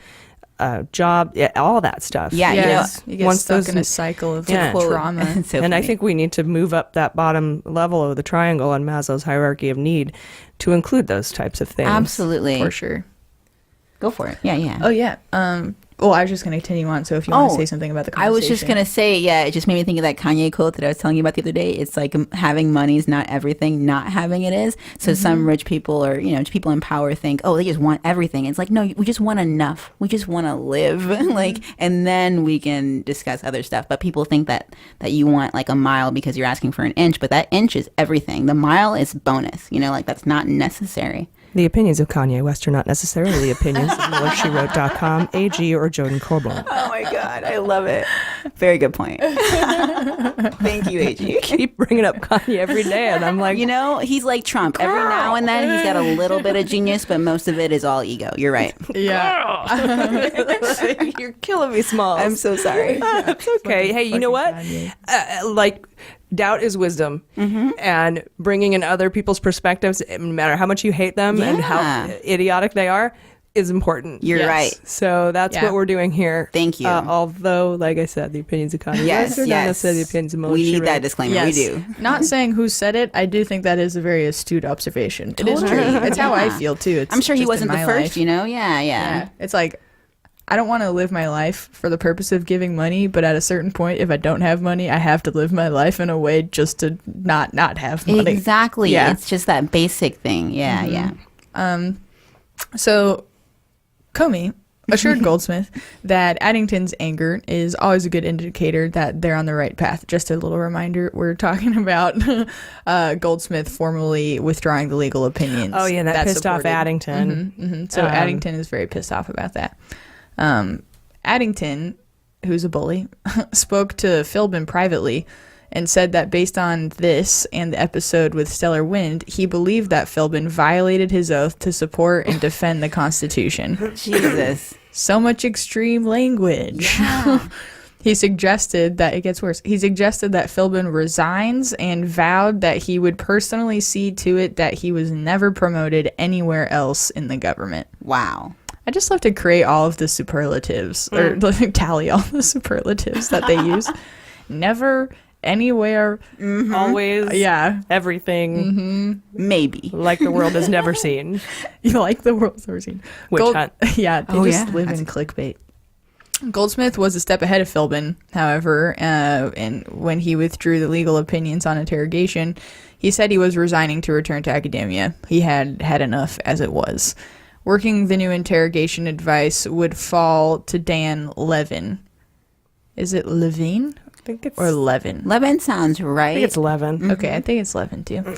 job, all that stuff. Yeah, you Yeah, know, you get once stuck those- in a cycle of Yeah. trauma. It's so and I funny. think we need to move up that bottom level of the triangle on Maslow's hierarchy of need to include those types of things. Absolutely. For sure. Go for it. Yeah, yeah. Oh, yeah. Well, I was just going to continue on. So if you want to Oh, say something about the I was just conversation. going to say, yeah, it just made me think of that Kanye quote that I was telling you about the other day. It's like having money is not everything, not having it is. So some rich people or, people in power think, oh, they just want everything. It's like, no, we just want enough. We just want to live. And then we can discuss other stuff. But people think that you want like a mile because you're asking for an inch, but that inch is everything. The mile is bonus, like that's not necessary. The opinions of Kanye West are not necessarily the opinions of MuellerSheWrote.com, AG, or Jordan Coburn. Oh my God, I love it. Very good point. Thank you, AG. You keep bringing up Kanye every day, and I'm like... You know, he's like Trump. Every now and then he's got a little bit of genius, but most of it is all ego. You're right. Yeah. You're killing me, Smalls. I'm so sorry. It's okay. Hey, you know what? Doubt is wisdom, and bringing in other people's perspectives, no matter how much you hate them and how idiotic they are, is important. You're right. So that's what we're doing here. Thank you. Although, like I said, the opinions of Kanye West are not necessarily the opinions of Mueller. We need that disclaimer. Yes. We do. Not saying who said it. I do think that is a very astute observation. It is true. It's how I feel too. It's I'm sure he just wasn't in the my first. life. You know? Yeah. It's like, I don't want to live my life for the purpose of giving money, but at a certain point, if I don't have money, I have to live my life in a way just to not have money. Exactly. Yeah. It's just that basic thing. Yeah. So Comey assured Goldsmith that Addington's anger is always a good indicator that they're on the right path. Just a little reminder, we're talking about Goldsmith formally withdrawing the legal opinions. Oh, yeah, that pissed off supported. Addington. So Addington is very pissed off about that. Addington, who's a bully, spoke to Philbin privately and said that based on this and the episode with Stellar Wind, he believed that Philbin violated his oath to support and defend the Constitution. Jesus. So much extreme language. Yeah. He suggested that it gets worse. He suggested that Philbin resigns and vowed that he would personally see to it that he was never promoted anywhere else in the government. Wow. I just love to create all of the superlatives or tally all the superlatives that they use. Never, anywhere, Always, everything, maybe. like the world has never seen. You like the world's never seen. Witch hunt. Yeah, they just live in clickbait. Goldsmith was a step ahead of Philbin, however, and when he withdrew the legal opinions on interrogation, he said he was resigning to return to academia. He had had enough as it was. Working the new interrogation advice would fall to Dan Levin. Is it Levine? I think it's Or Levin? Levin sounds right. I think it's 11. Okay, I think it's Levin too.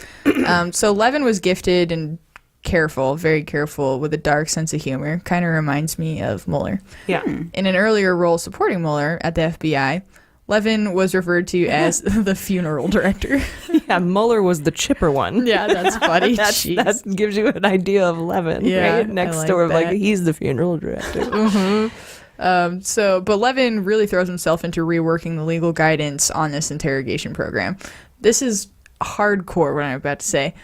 So Levin was gifted and careful, very careful, with a dark sense of humor. Kind of reminds me of Mueller. Yeah. In an earlier role supporting Mueller at the FBI, Levin was referred to as the funeral director. Yeah, Mueller was the chipper one. Yeah, that's funny. That gives you an idea of Levin, Yeah, right? Next I like door, that. he's the funeral director. But Levin really throws himself into reworking the legal guidance on this interrogation program. This is hardcore, what I'm about to say.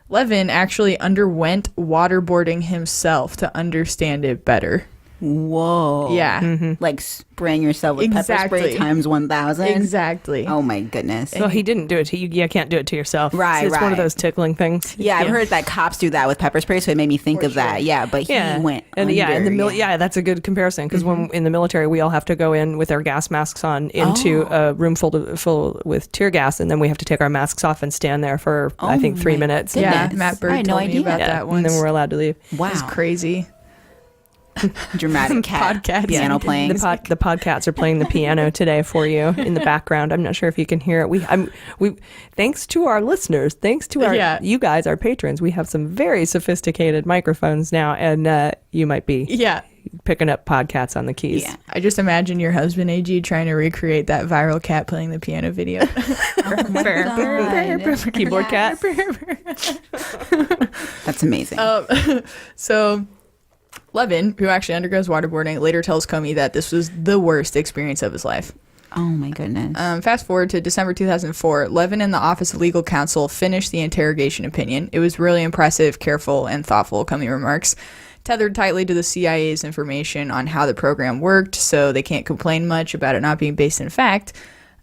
Levin actually underwent waterboarding himself to understand it better. Whoa. Yeah. Like spraying yourself with pepper spray Exactly. times 1,000. Exactly. Oh my goodness. Well, he didn't do it to you. You can't do it to yourself. Right, It's one of right. those tickling things. Yeah, I've heard that cops do that with pepper spray, so it made me think of that. Yeah, but he went and under, in the that's a good comparison because when in the military we all have to go in with our gas masks on into a room full with tear gas, and then we have to take our masks off and stand there for I think 3 minutes. Yeah, goodness. Matt I Bird had no told me idea. about that and once. then we're allowed to leave. Wow. It's crazy. Dramatic cat Podcast. piano playing. The podcasts are playing the piano today for you in the background. I'm not sure if you can hear it. We thanks to our listeners, thanks to our you guys, our patrons, we have some very sophisticated microphones now, and you might be picking up podcasts on the keys. Yeah. I just imagine your husband AG trying to recreate that viral cat playing the piano video. Keyboard cat. That's amazing. So Levin, who actually undergoes waterboarding, later tells Comey that this was the worst experience of his life. Oh my goodness. Fast forward to December 2004, Levin and the Office of Legal Counsel finished the interrogation opinion. It was really impressive, careful, and thoughtful, Comey remarks. Tethered tightly to the CIA's information on how the program worked, so they can't complain much about it not being based in fact.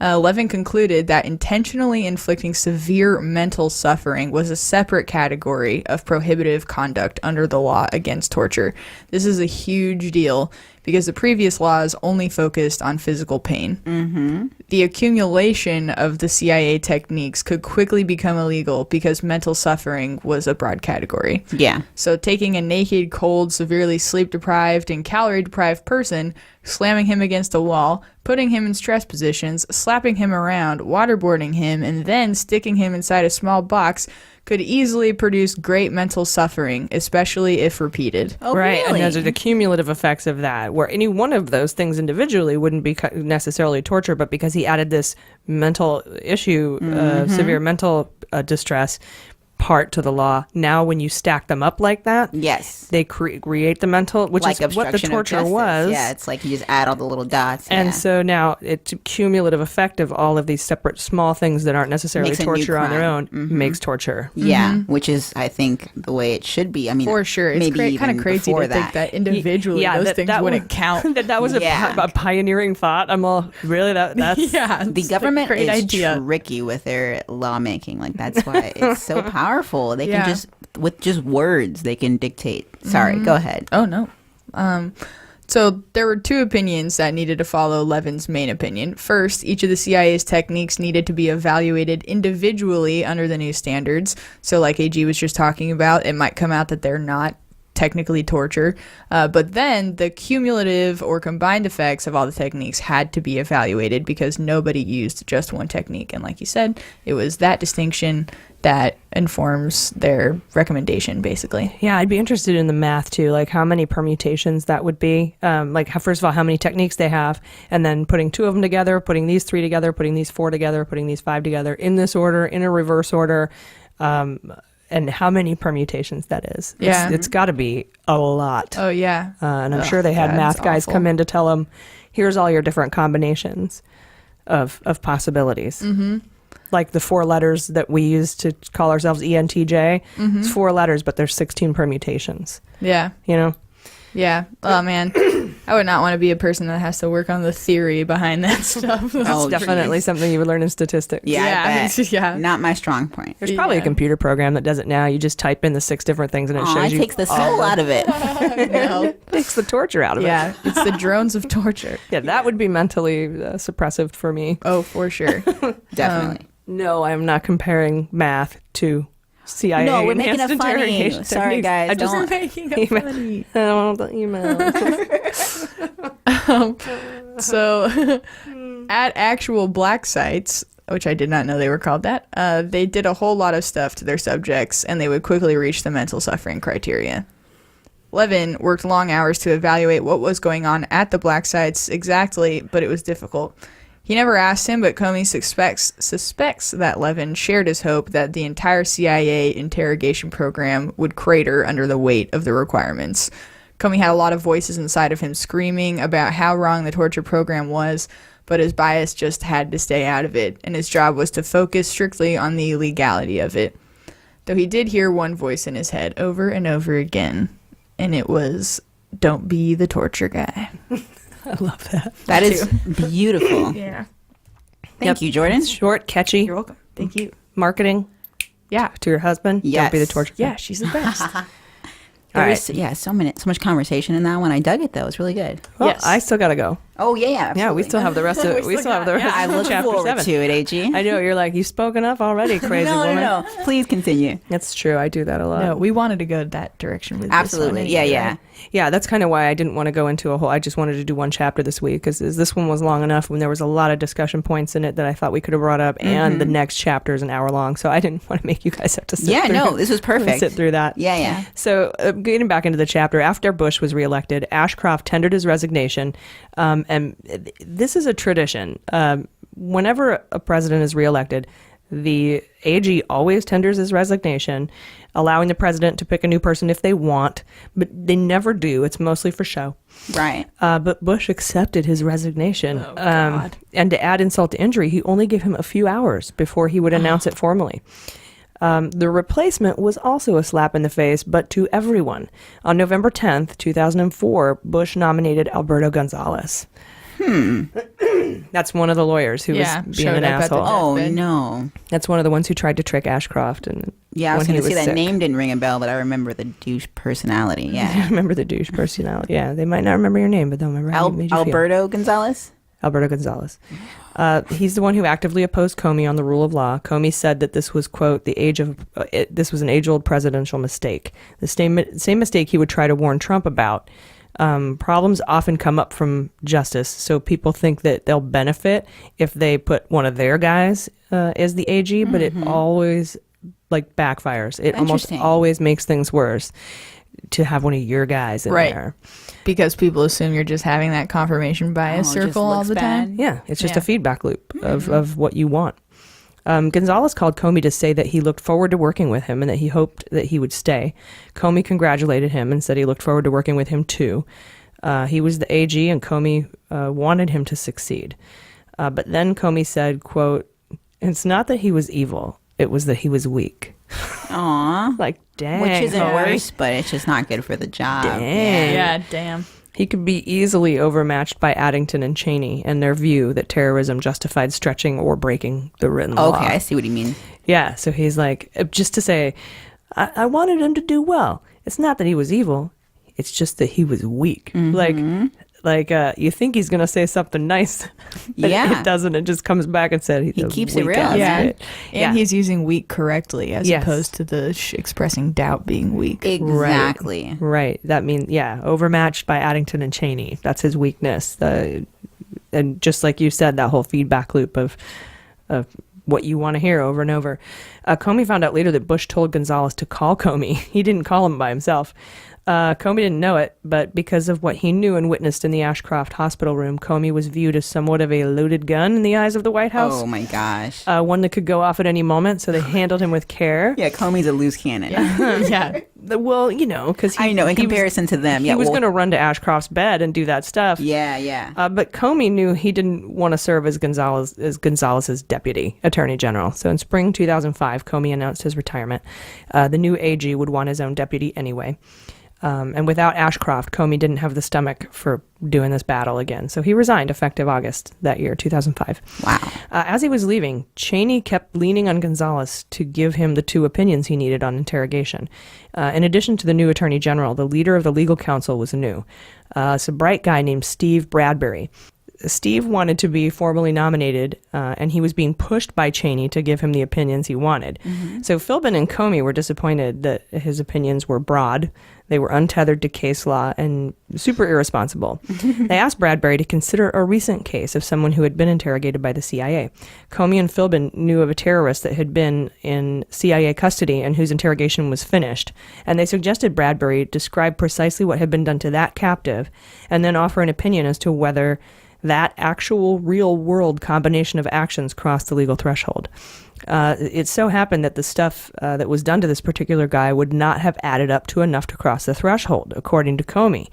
Levin concluded that intentionally inflicting severe mental suffering was a separate category of prohibitive conduct under the law against torture. This is a huge deal because the previous laws only focused on physical pain. Mm-hmm. The accumulation of the CIA techniques could quickly become illegal because mental suffering was a broad category. Yeah. So taking a naked, cold, severely sleep-deprived, and calorie-deprived person, slamming him against a wall, putting him in stress positions, slapping him around, waterboarding him, and then sticking him inside a small box could easily produce great mental suffering, especially if repeated. Oh, right, really? and those are the cumulative effects of that, where any one of those things individually wouldn't be necessarily torture, but because he added this mental issue, severe mental distress part to the law, now when you stack them up like that, Yes. they create the mental, which Like is what the obstruction of torture justice. was. Yeah, it's like you just add all the little dots. And yeah. so now it's a cumulative effect of all of these separate small things that aren't necessarily Makes a new torture on their crime. own makes torture. Yeah, which is, I think, the way it should be. I mean, For sure. It's maybe kind of even crazy to before think that individually Yeah, those things wouldn't count. that was Yeah. a pioneering thought. I'm all, really? That's Yeah. The it's a government great is idea. tricky with their lawmaking. Like, that's why it's so powerful. They Yeah. can just, with just words, they can dictate. Sorry, go ahead. Oh, no. So there were two opinions that needed to follow Levin's main opinion. First, each of the CIA's techniques needed to be evaluated individually under the new standards. So like AG was just talking about, it might come out that they're not technically torture. But then the cumulative or combined effects of all the techniques had to be evaluated because nobody used just one technique. And like you said, it was that distinction that informs their recommendation, basically. Yeah, I'd be interested in the math too, like how many permutations that would be. First of all, how many techniques they have, and then putting two of them together, putting these three together, putting these four together, putting these five together in this order, in a reverse order, and how many permutations that is. Yeah. It's got to be a lot. Oh, yeah. And I'm sure they had God, math it's guys awful. come in to tell them, here's all your different combinations of possibilities. Mm-hmm. Like the 4 letters that we use to call ourselves ENTJ. It's 4 letters, but there's 16 permutations. Yeah. You know? Yeah. Oh, man. I would not want to be a person that has to work on the theory behind that stuff. Oh, It's definitely something you would learn in statistics. Yeah, Yeah, I bet. yeah. Not my strong point. There's probably a Yeah. computer program that does it now. You just type in the 6 different things and it Aw, shows it you. takes the soul out of it. No. takes the torture out of Yeah. It's the drones of torture. it. Yeah, that would be mentally suppressive for me. Oh, for sure. Definitely. No, I'm not comparing math to CIA. No, we're making enhanced it funny. interrogation Sorry, techniques. guys, I just don't- Making it funny. I don't want the email. So, at actual black sites, which I did not know they were called that, they did a whole lot of stuff to their subjects, and they would quickly reach the mental suffering criteria. Levin worked long hours to evaluate what was going on at the black sites exactly, but it was difficult. He never asked him, but Comey suspects that Levin shared his hope that the entire CIA interrogation program would crater under the weight of the requirements. Comey had a lot of voices inside of him screaming about how wrong the torture program was, but his bias just had to stay out of it, and his job was to focus strictly on the legality of it. Though he did hear one voice in his head over and over again, and it was, "Don't be the torture guy." I love that. That is beautiful. Yeah. Thank you, Jordan. Short, catchy. You're welcome. Thank you. Marketing Yeah. to your husband. Don't be the Yes. torture. Yeah, she's the best. There All was, yeah, so much conversation in that one. I dug it though. It's really good. Well, Yes. I still gotta go. Oh yeah, Yeah, we absolutely. still have the rest of it. We still have the rest. I of look chapter forward 7. to it, AG. I know you're like, you've spoken up already, crazy no, woman. no. Please continue. That's true. I do that a lot. No, we wanted to go that direction with Absolutely. this one. Yeah. Yeah, that's kind of why I didn't want to go into a whole. I just wanted to do one chapter this week because this one was long enough when there was a lot of discussion points in it that I thought we could have brought up, and the next chapter is an hour long, so I didn't want to make you guys have to sit. Yeah, through, no, this was perfect. Sit through that. Yeah. So getting back into the chapter, after Bush was reelected, Ashcroft tendered his resignation, and this is a tradition. Whenever a president is reelected, the AG always tenders his resignation, allowing the president to pick a new person if they want, but they never do. It's mostly for show. Right. But Bush accepted his resignation. And to add insult to injury, he only gave him a few hours before he would announce it formally. The replacement was also a slap in the face, but to everyone. On November 10th, 2004, Bush nominated Alberto Gonzales. That's one of the lawyers who Yeah, was being showed an up at the asshole. Oh Deathbed. no. That's one of the ones who tried to trick Ashcroft. And Yeah, I was when going he to say that sick. name didn't ring a bell, but I remember the douche personality. I Yeah. remember the douche personality. Yeah, they might not remember your name, but they'll remember how it made you feel. Alberto Gonzales. Alberto Gonzales. He's the one who actively opposed Comey on the rule of law. Comey said that this was, quote, this was an age-old presidential mistake. The same mistake he would try to warn Trump about. Problems often come up from justice, so people think that they'll benefit if they put one of their guys as the AG, but it always like backfires. It almost Interesting. always makes things worse to have one of your guys in Right. there. Because people assume you're just having that confirmation bias Oh, it just circle all looks the bad. time. Yeah, it's just Yeah. a feedback loop of what you want. Gonzalez called Comey to say that he looked forward to working with him and that he hoped that he would stay. Comey congratulated him and said he looked forward to working with him too. He was the AG and Comey wanted him to succeed. But then Comey said, quote, "It's not that he was evil. It was that he was weak." Aw. Like, dang. Which isn't Comey. worse, but it's just not good for the job. Dang. Yeah, damn. He could be easily overmatched by Addington and Cheney and their view that terrorism justified stretching or breaking the written law. Okay, I see what you mean. Yeah, so he's like, just to say, I wanted him to do well. It's not that he was evil. It's just that he was weak. Like you think he's going to say something nice. But Yeah. it doesn't. It just comes back and said He keeps it real. Yeah. Yeah. And he's using weak correctly as Yes. opposed to the expressing doubt being weak. Exactly. Right. That means, overmatched by Addington and Cheney. That's his weakness. And just like you said, that whole feedback loop of what you want to hear over and over. Comey found out later that Bush told Gonzalez to call Comey. He didn't call him by himself. Comey didn't know it, but because of what he knew and witnessed in the Ashcroft hospital room, Comey was viewed as somewhat of a loaded gun in the eyes of the White House. Oh my gosh. One that could go off at any moment, so they handled him with care. Yeah, Comey's a loose cannon. Yeah. Well, because I know, in comparison to them. He was going to run to Ashcroft's bed and do that stuff. Yeah. But Comey knew he didn't want to serve as Gonzalez's deputy attorney general. So in spring 2005, Comey announced his retirement. The new AG would want his own deputy anyway. And without Ashcroft, Comey didn't have the stomach for doing this battle again. So he resigned effective August that year, 2005. Wow. As he was leaving, Cheney kept leaning on Gonzalez to give him the two opinions he needed on interrogation. In addition to the new attorney general, the leader of the legal council was new. It's a bright guy named Steve Bradbury. Steve wanted to be formally nominated, and he was being pushed by Cheney to give him the opinions he wanted. So Philbin and Comey were disappointed that his opinions were broad, they were untethered to case law, and super irresponsible. They asked Bradbury to consider a recent case of someone who had been interrogated by the CIA. Comey and Philbin knew of a terrorist that had been in CIA custody and whose interrogation was finished, and they suggested Bradbury describe precisely what had been done to that captive, and then offer an opinion as to whether that actual real-world combination of actions crossed the legal threshold. It so happened that the stuff that was done to this particular guy would not have added up to enough to cross the threshold, according to Comey.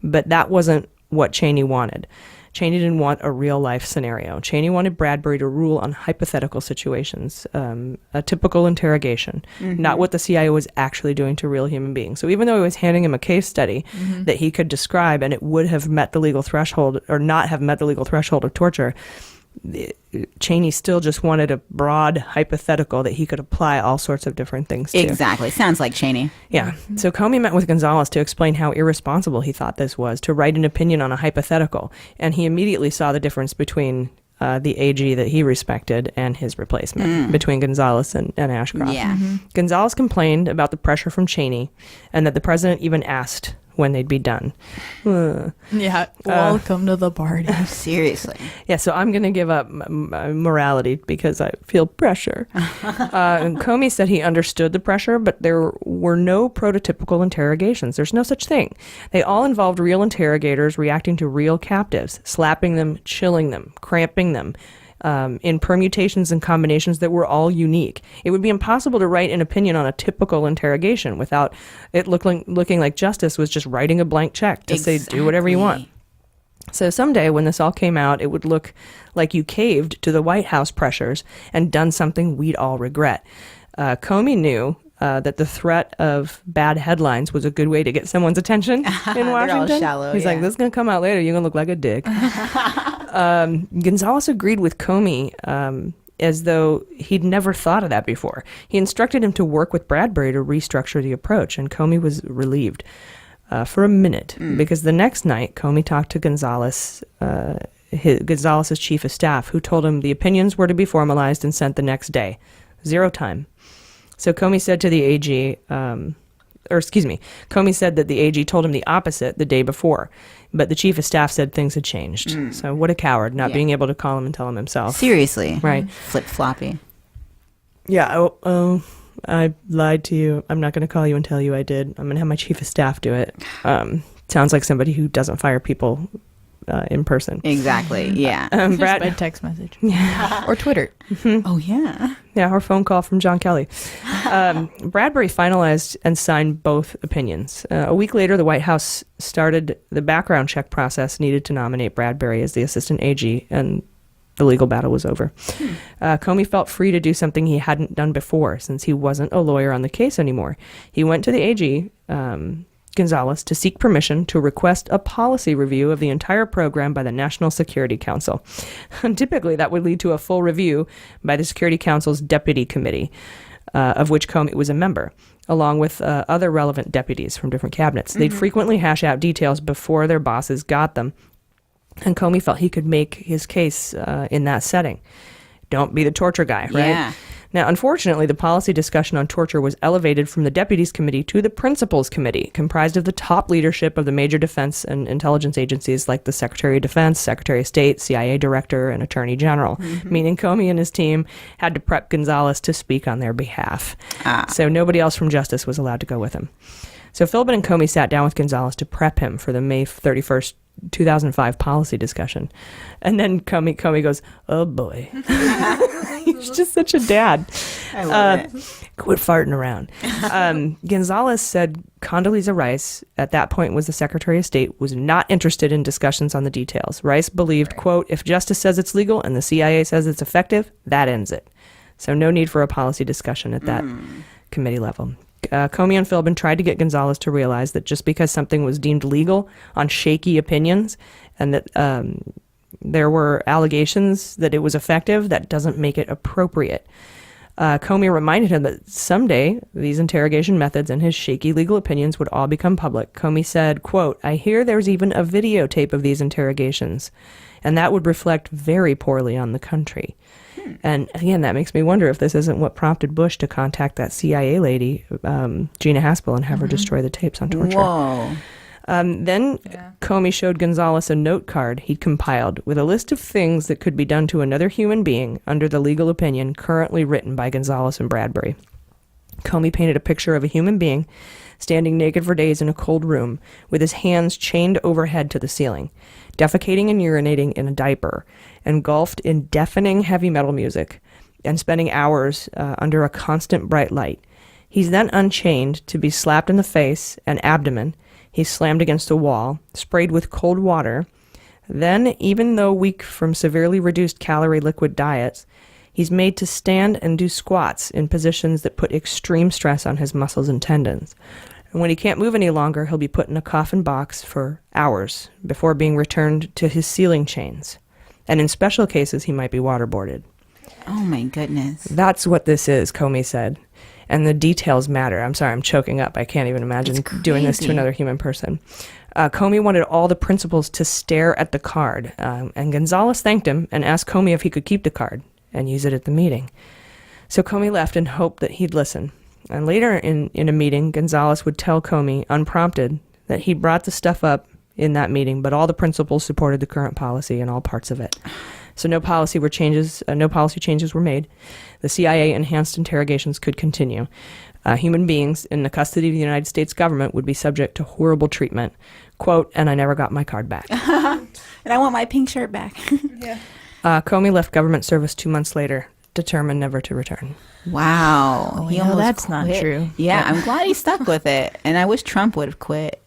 But that wasn't what Cheney wanted. Cheney didn't want a real-life scenario. Cheney wanted Bradbury to rule on hypothetical situations, a typical interrogation, not what the CIA was actually doing to real human beings. So even though he was handing him a case study that he could describe and it would have met the legal threshold or not have met the legal threshold of torture, Cheney still just wanted a broad hypothetical that he could apply all sorts of different things to. Exactly. Sounds like Cheney. Yeah. So Comey met with Gonzalez to explain how irresponsible he thought this was, to write an opinion on a hypothetical. And he immediately saw the difference between the AG that he respected and his replacement, between Gonzalez and Ashcroft. Yeah. Gonzalez complained about the pressure from Cheney and that the president even asked when they'd be done. Yeah. Welcome to the party. Seriously. Yeah, so I'm going to give up my morality because I feel pressure. And Comey said he understood the pressure, but there were no prototypical interrogations. There's no such thing. They all involved real interrogators reacting to real captives, slapping them, chilling them, cramping them, in permutations and combinations that were all unique. It would be impossible to write an opinion on a typical interrogation without it looking like justice was just writing a blank check to say, do whatever you want. So someday when this all came out, it would look like you caved to the White House pressures and done something we'd all regret. Comey knew that the threat of bad headlines was a good way to get someone's attention in Washington. All shallow, He's like, this is going to come out later. You're going to look like a dick. Gonzalez agreed with Comey as though he'd never thought of that before. He instructed him to work with Bradbury to restructure the approach, and Comey was relieved for a minute because the next night, Comey talked to Gonzalez's chief of staff, who told him the opinions were to be formalized and sent the next day. 0 time. So Comey said to the AG, Comey said that the AG told him the opposite the day before, but the chief of staff said things had changed. So what a coward, not being able to call him and tell him himself. Seriously. Right. Flip-floppy. Yeah. I lied to you. I'm not going to call you and tell you I did. I'm going to have my chief of staff do it. Sounds like somebody who doesn't fire people in person. Exactly. Yeah. Brad, by text message. Or Twitter. Oh, yeah. Yeah, or phone call from John Kelly. Bradbury finalized and signed both opinions. A week later, the White House started the background check process needed to nominate Bradbury as the assistant AG, and the legal battle was over. Comey felt free to do something he hadn't done before, since he wasn't a lawyer on the case anymore. He went to the AG, Gonzalez, to seek permission to request a policy review of the entire program by the National Security Council. And typically, that would lead to a full review by the Security Council's Deputy Committee, of which Comey was a member, along with other relevant deputies from different cabinets. They'd frequently hash out details before their bosses got them, and Comey felt he could make his case in that setting. Don't be the torture guy, right? Yeah. Now, unfortunately, the policy discussion on torture was elevated from the Deputies Committee to the Principals Committee, comprised of the top leadership of the major defense and intelligence agencies like the Secretary of Defense, Secretary of State, CIA Director, and Attorney General, meaning Comey and his team had to prep Gonzalez to speak on their behalf. So nobody else from Justice was allowed to go with him. So Philbin and Comey sat down with Gonzalez to prep him for the May 31st, 2005 policy discussion. And then Comey goes, oh boy. He's just such a dad. I love it. Quit farting around. Gonzalez said Condoleezza Rice, at that point was the Secretary of State, was not interested in discussions on the details. Rice believed, quote, if justice says it's legal and the CIA says it's effective, that ends it. So no need for a policy discussion at that committee level. Comey and Philbin tried to get Gonzalez to realize that just because something was deemed legal on shaky opinions and that there were allegations that it was effective, that doesn't make it appropriate. Comey reminded him that someday these interrogation methods and his shaky legal opinions would all become public. Comey said, quote, I hear there's even a videotape of these interrogations, and that would reflect very poorly on the country. And again, that makes me wonder if this isn't what prompted Bush to contact that CIA lady, Gina Haspel, and have her destroy the tapes on torture. Whoa. Then Comey showed Gonzalez a note card he'd compiled with a list of things that could be done to another human being under the legal opinion currently written by Gonzalez and Bradbury. Comey painted a picture of a human being standing naked for days in a cold room with his hands chained overhead to the ceiling, defecating and urinating in a diaper, engulfed in deafening heavy metal music, and spending hours under a constant bright light. He's then unchained to be slapped in the face and abdomen. He's slammed against a wall, sprayed with cold water. Then, even though weak from severely reduced calorie liquid diets, he's made to stand and do squats in positions that put extreme stress on his muscles and tendons. And when he can't move any longer, he'll be put in a coffin box for hours before being returned to his ceiling chains. And in special cases, he might be waterboarded. Oh, my goodness. That's what this is, Comey said. And the details matter. I'm sorry, I'm choking up. I can't even imagine doing this to another human person. Comey wanted all the principals to stare at the card. And Gonzalez thanked him and asked Comey if he could keep the card and use it at the meeting. So Comey left and hoped that he'd listen. And later in a meeting, Gonzalez would tell Comey, unprompted, that he brought the stuff up in that meeting, but all the principals supported the current policy and all parts of it. So no policy changes were made. The CIA enhanced interrogations could continue. Human beings in the custody of the United States government would be subject to horrible treatment. Quote, and I never got my card back. And I want my pink shirt back. Comey left government service 2 months later, determined never to return. Wow. Oh, that's not true. Yeah, I'm glad he stuck with it. And I wish Trump would have quit.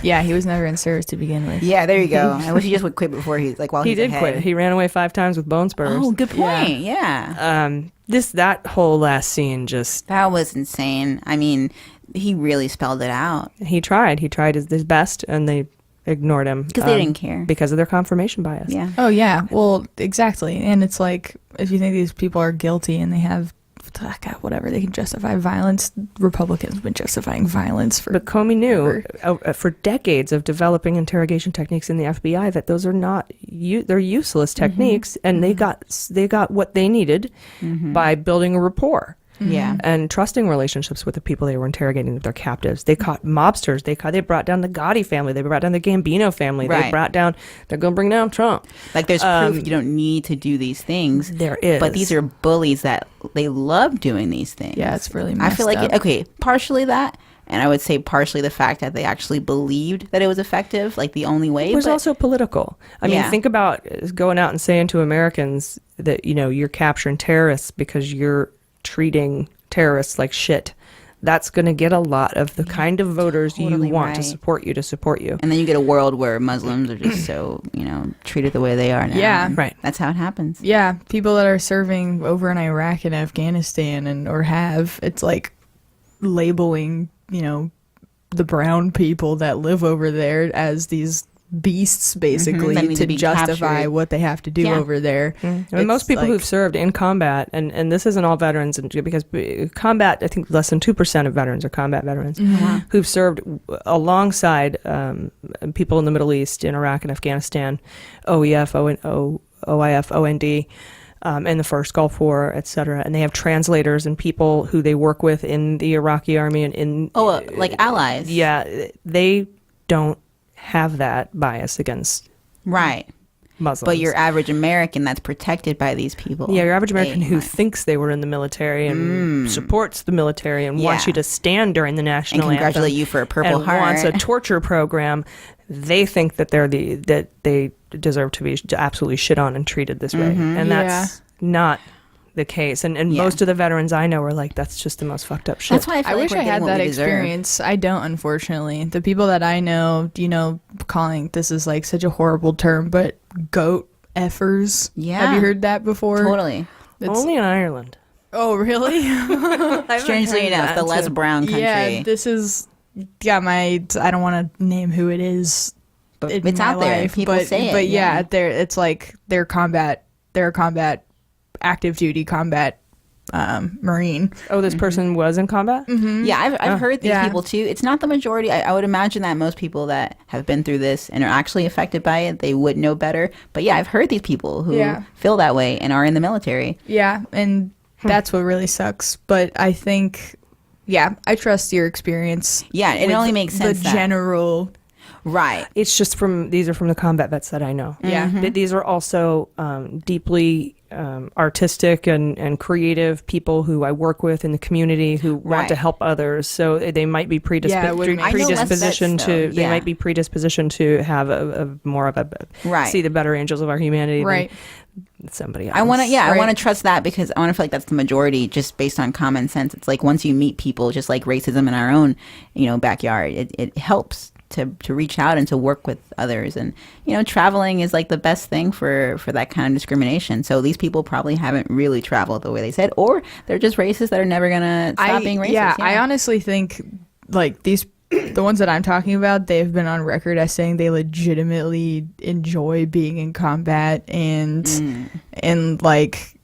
Yeah, he was never in service to begin with. Yeah, there you go. I wish he just would quit before he did quit. He ran away 5 times with bone spurs. Oh, good point. Yeah. That whole last scene just... That was insane. I mean, he really spelled it out. He tried his best, and they ignored him. Because they didn't care. Because of their confirmation bias. Yeah. Oh, yeah. Well, exactly. And it's like, if you think these people are guilty and they have... whatever, they can justify violence. Republicans have been justifying violence for... But Comey knew for decades of developing interrogation techniques in the FBI that those are not... they're useless techniques, and they got what they needed by building a rapport. Yeah. and trusting relationships with the people they were interrogating, their captives. They caught mobsters. They brought down the Gotti family. They brought down the Gambino family. Right. They brought down. They're going to bring down Trump. Like, there's proof you don't need to do these things. There is, but these are bullies that they love doing these things. Yeah, it's really I feel like messed up. okay, partially that. And I would say partially the fact that they actually believed that it was effective, like the only way. It was but also political. I mean, think about going out and saying to Americans that, you're capturing terrorists because you're treating terrorists like shit. That's going to get a lot of the kind of voters totally you want right. to support you. And then you get a world where Muslims are just so, treated the way they are now. Yeah. Right. That's how it happens. Yeah, people that are serving over in Iraq and Afghanistan or have, it's like labeling, the brown people that live over there as these beasts, basically, That need to to be justify captured. what they have to do over there. I mean, most people who've served in combat, and this isn't all veterans, because combat, I think less than 2% of veterans are combat veterans, who've served alongside people in the Middle East, in Iraq and Afghanistan, OEF, OIF, OND, in the first Gulf War, etc. And they have translators and people who they work with in the Iraqi army and like allies. Yeah, they don't have that bias against Right. Muslims. But your average American that's protected by these people. Yeah, your average American who thinks they were in the military and supports the military and wants you to stand during the national and congratulate anthem you for a Purple and Heart. wants a torture program, they think that that they deserve to be absolutely shit on and treated this way. And that's not the case. And most of the veterans I know are like, that's just the most fucked up shit. That's why I feel like wish we're I getting had what that we deserve. experience. I don't, unfortunately. The people that I know, calling this is like such a horrible term, but goat effers. Yeah. Have you heard that before? Totally. Only in Ireland. Oh, really? Strangely enough, the less brown country. Yeah, this is I don't want to name who it is. But in it's my out there. life, People but, say it. But yeah, it's like they're a combat, active duty combat Marine. Oh, this person was in combat? Yeah, I've heard these Yeah. people too. It's not the majority. I would imagine that most people that have been through this and are actually affected by it, they would know better. But yeah, I've heard these people who feel that way and are in the military. Yeah, and that's what really sucks. But I think, I trust your experience. Yeah, it with only makes sense The that- general. Right. It's just these are from the combat vets that I know. Yeah. These are also deeply artistic and creative people who I work with in the community who want to help others. So they might be predispositioned to they might be predispositioned to have a more of a see the better angels of our humanity than somebody else. I want to I want to trust that because I want to feel like that's the majority just based on common sense. It's like once you meet people, just like racism in our own backyard, it helps to reach out and to work with others. And traveling is like the best thing for that kind of discrimination. So these people probably haven't really traveled the way they said, or they're just racist that are never gonna stop being racist. Yeah, I honestly think like the ones that I'm talking about, they've been on record as saying they legitimately enjoy being in combat and like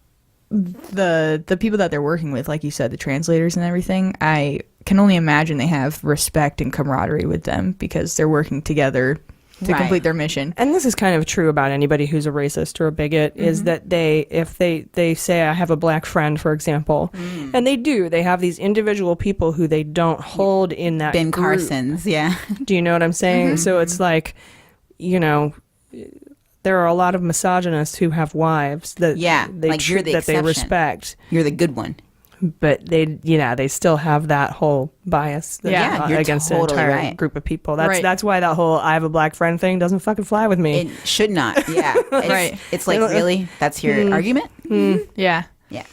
the people that they're working with, like you said, the translators and everything, I can only imagine they have respect and camaraderie with them because they're working together to complete their mission. And this is kind of true about anybody who's a racist or a bigot, is that if they say, I have a black friend, for example, and they have these individual people who they don't hold in that Ben group. Carson's, yeah. Do you know what I'm saying? So it's like, there are a lot of misogynists who have wives that you're the that they exception. respect. You're the good one. But they still have that whole bias you're against totally an entire right. group of people. That's why that whole I have a black friend thing doesn't fucking fly with me. It should not. Yeah. It's like, really? That's your argument? Yeah.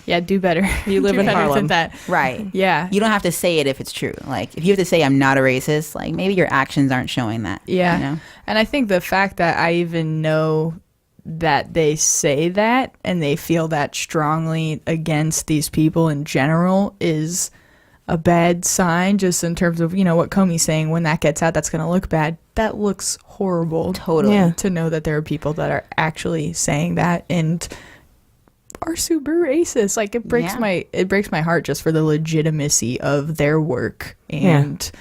Yeah, do better. You live Do in better Harlem. than that. Right. Yeah. You don't have to say it if it's true. Like, if you have to say I'm not a racist, like, maybe your actions aren't showing that. Yeah. And I think the fact that I even know that they say that and they feel that strongly against these people in general is a bad sign, just in terms of, what Comey's saying, when that gets out, that's going to look bad. That looks horrible. Totally. Yeah. To know that there are people that are actually saying that and are super racist. Like, it breaks my heart just for the legitimacy of their work and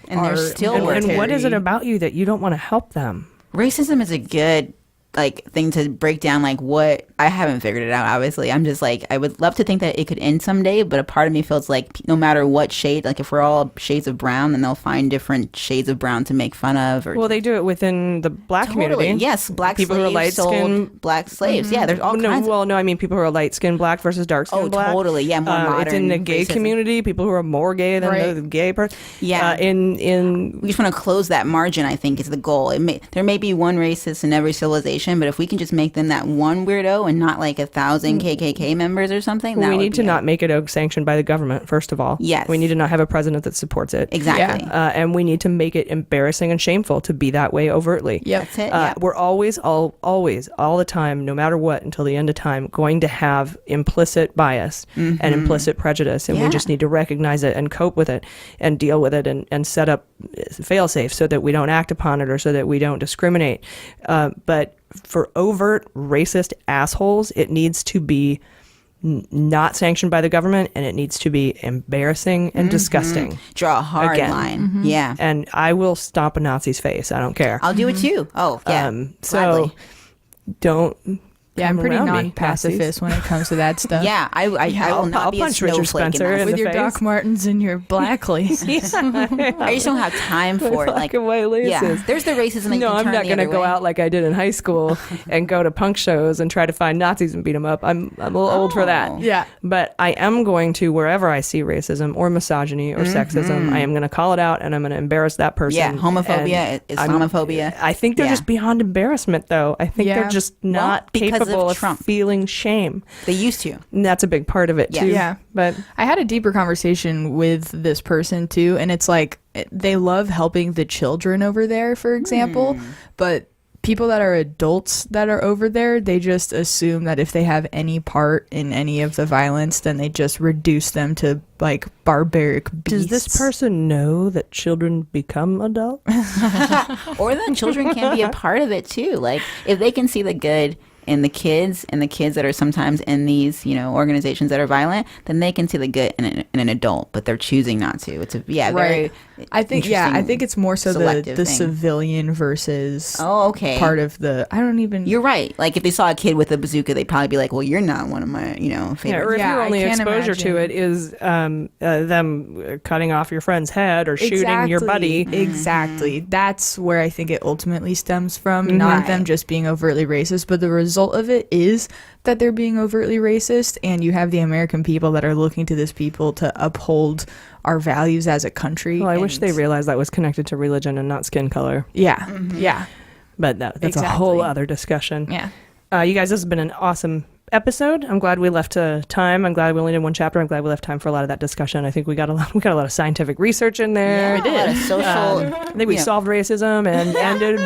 they're still and what is it about you that you don't want to help them? Racism is a good thing to break down what I haven't figured it out. Obviously, I'm just I would love to think that it could end someday, but a part of me feels like no matter what shade, if we're all shades of brown, then they'll find different shades of brown to make fun of. Or well, they do it within the black community. Yes, black people slaves who are light skinned, black slaves. Yeah, there's all kinds. No, I mean people who are light skinned black versus dark skinned black. Oh, totally. Yeah, more modern. It's in the gay racism. community. People who are more gay than the gay person. Yeah. In we just want to close that margin. I think is the goal. There may be one racist in every civilization, but if we can just make them that one weirdo and not 1,000 KKK members or something, we need to not make it sanctioned by the government. First of all, yes, we need to not have a president that supports it. Exactly, and we need to make it embarrassing and shameful to be that way overtly. Yep. That's it. We're always, all the time, no matter what, until the end of time, going to have implicit bias and implicit prejudice, and we just need to recognize it and cope with it and deal with it and set up fail-safe so that we don't act upon it or so that we don't discriminate. But for overt racist assholes, it needs to be not sanctioned by the government, and it needs to be embarrassing and disgusting. Draw a hard line. Yeah. And I will stomp a Nazi's face. I don't care. I'll do it too. Oh, yeah. So don't. Yeah, I'm pretty around me, non-pacifist when it comes to that stuff. Yeah, I will not I'll be punch a Richard snowflake Spencer in in that. With the your face. Doc Martens and your black laces. I just don't have time for it. Black and white laces. Yeah, there's the racism. No, I'm not going to go out like I did in high school and go to punk shows and try to find Nazis and beat them up. I'm a little old for that. Yeah. But I am going to, wherever I see racism or misogyny or sexism, I am going to call it out and I'm going to embarrass that person. Yeah, homophobia, Islamophobia. I think they're just beyond embarrassment, though. I think they're just not because of capable of Trump. feeling shame. They used to. And that's a big part of it, too. Yeah. But I had a deeper conversation with this person too, and it's they love helping the children over there, for example, but people that are adults that are over there, they just assume that if they have any part in any of the violence, then they just reduce them to barbaric beasts. does this person know that children become adults? Or that children can be a part of it too. If they can see the good in the kids that are sometimes in these organizations that are violent, then they can see the good in an adult, but they're choosing not to. It's very I think it's more so the civilian versus part of the You're right. If they saw a kid with a bazooka, they'd probably be like, well, you're not one of my favorites. Yeah, or if your only exposure to it is them cutting off your friend's head or shooting your buddy. Exactly. That's where I think it ultimately stems from, not them just being overtly racist, but the result of it is that they're being overtly racist, and you have the American people that are looking to this people to uphold our values as a country. Well, I wish they realized that was connected to religion and not skin color. Yeah. Yeah. But that's a whole other discussion. Yeah. You guys, this has been an awesome episode. I'm glad we left time. I'm glad we only did one chapter. I'm glad we left time for a lot of that discussion. I think we got a lot of scientific research in there. Yeah, we did. A lot of social. I think we solved racism and ended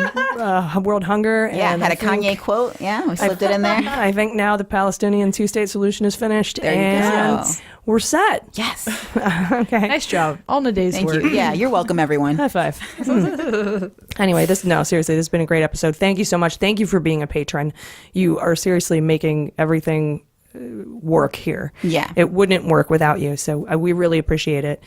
world hunger. Yeah, and had a Kanye quote. Yeah, we slipped it in there. I think now the Palestinian two-state solution is finished. There you go. We're set. Yes. Okay. Nice job. All in a day's Thank work. you. Yeah, you're welcome, everyone. High five. Anyway, seriously, this has been a great episode. Thank you so much. Thank you for being a patron. You are seriously making everything work here. Yeah. It wouldn't work without you. So we really appreciate it.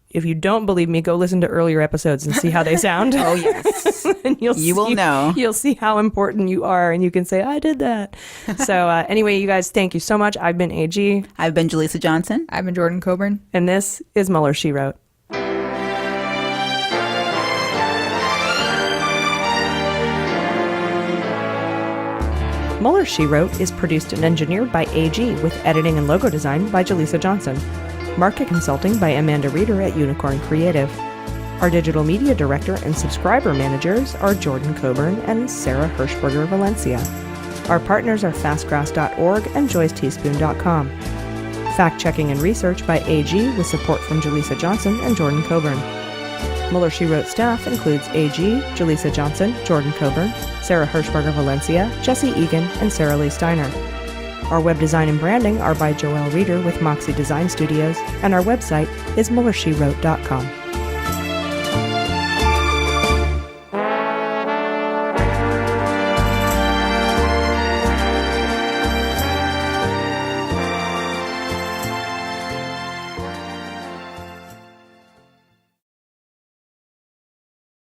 If you don't believe me, go listen to earlier episodes and see how they sound. Oh, yes. And you will know. You'll see how important you are, and you can say, I did that. So anyway, you guys, thank you so much. I've been AG. I've been Jaleesa Johnson. I've been Jordan Coburn. And this is Mueller, She Wrote. Mueller, She Wrote is produced and engineered by AG with editing and logo design by Jaleesa Johnson. Market consulting by Amanda Reeder at Unicorn Creative. Our digital media director and subscriber managers are Jordan Coburn and Sarah Hirschberger Valencia. Our partners are fastgrass.org and joysteaspoon.com. Fact-checking and research by AG with support from Jaleesa Johnson and Jordan Coburn. Mueller, She Wrote staff includes AG, Jaleesa Johnson, Jordan Coburn, Sarah Hirschberger Valencia, Jesse Egan, and Sarah Lee Steiner. Our web design and branding are by Joelle Reeder with Moxie Design Studios, and our website is MuellerSheWrote.com.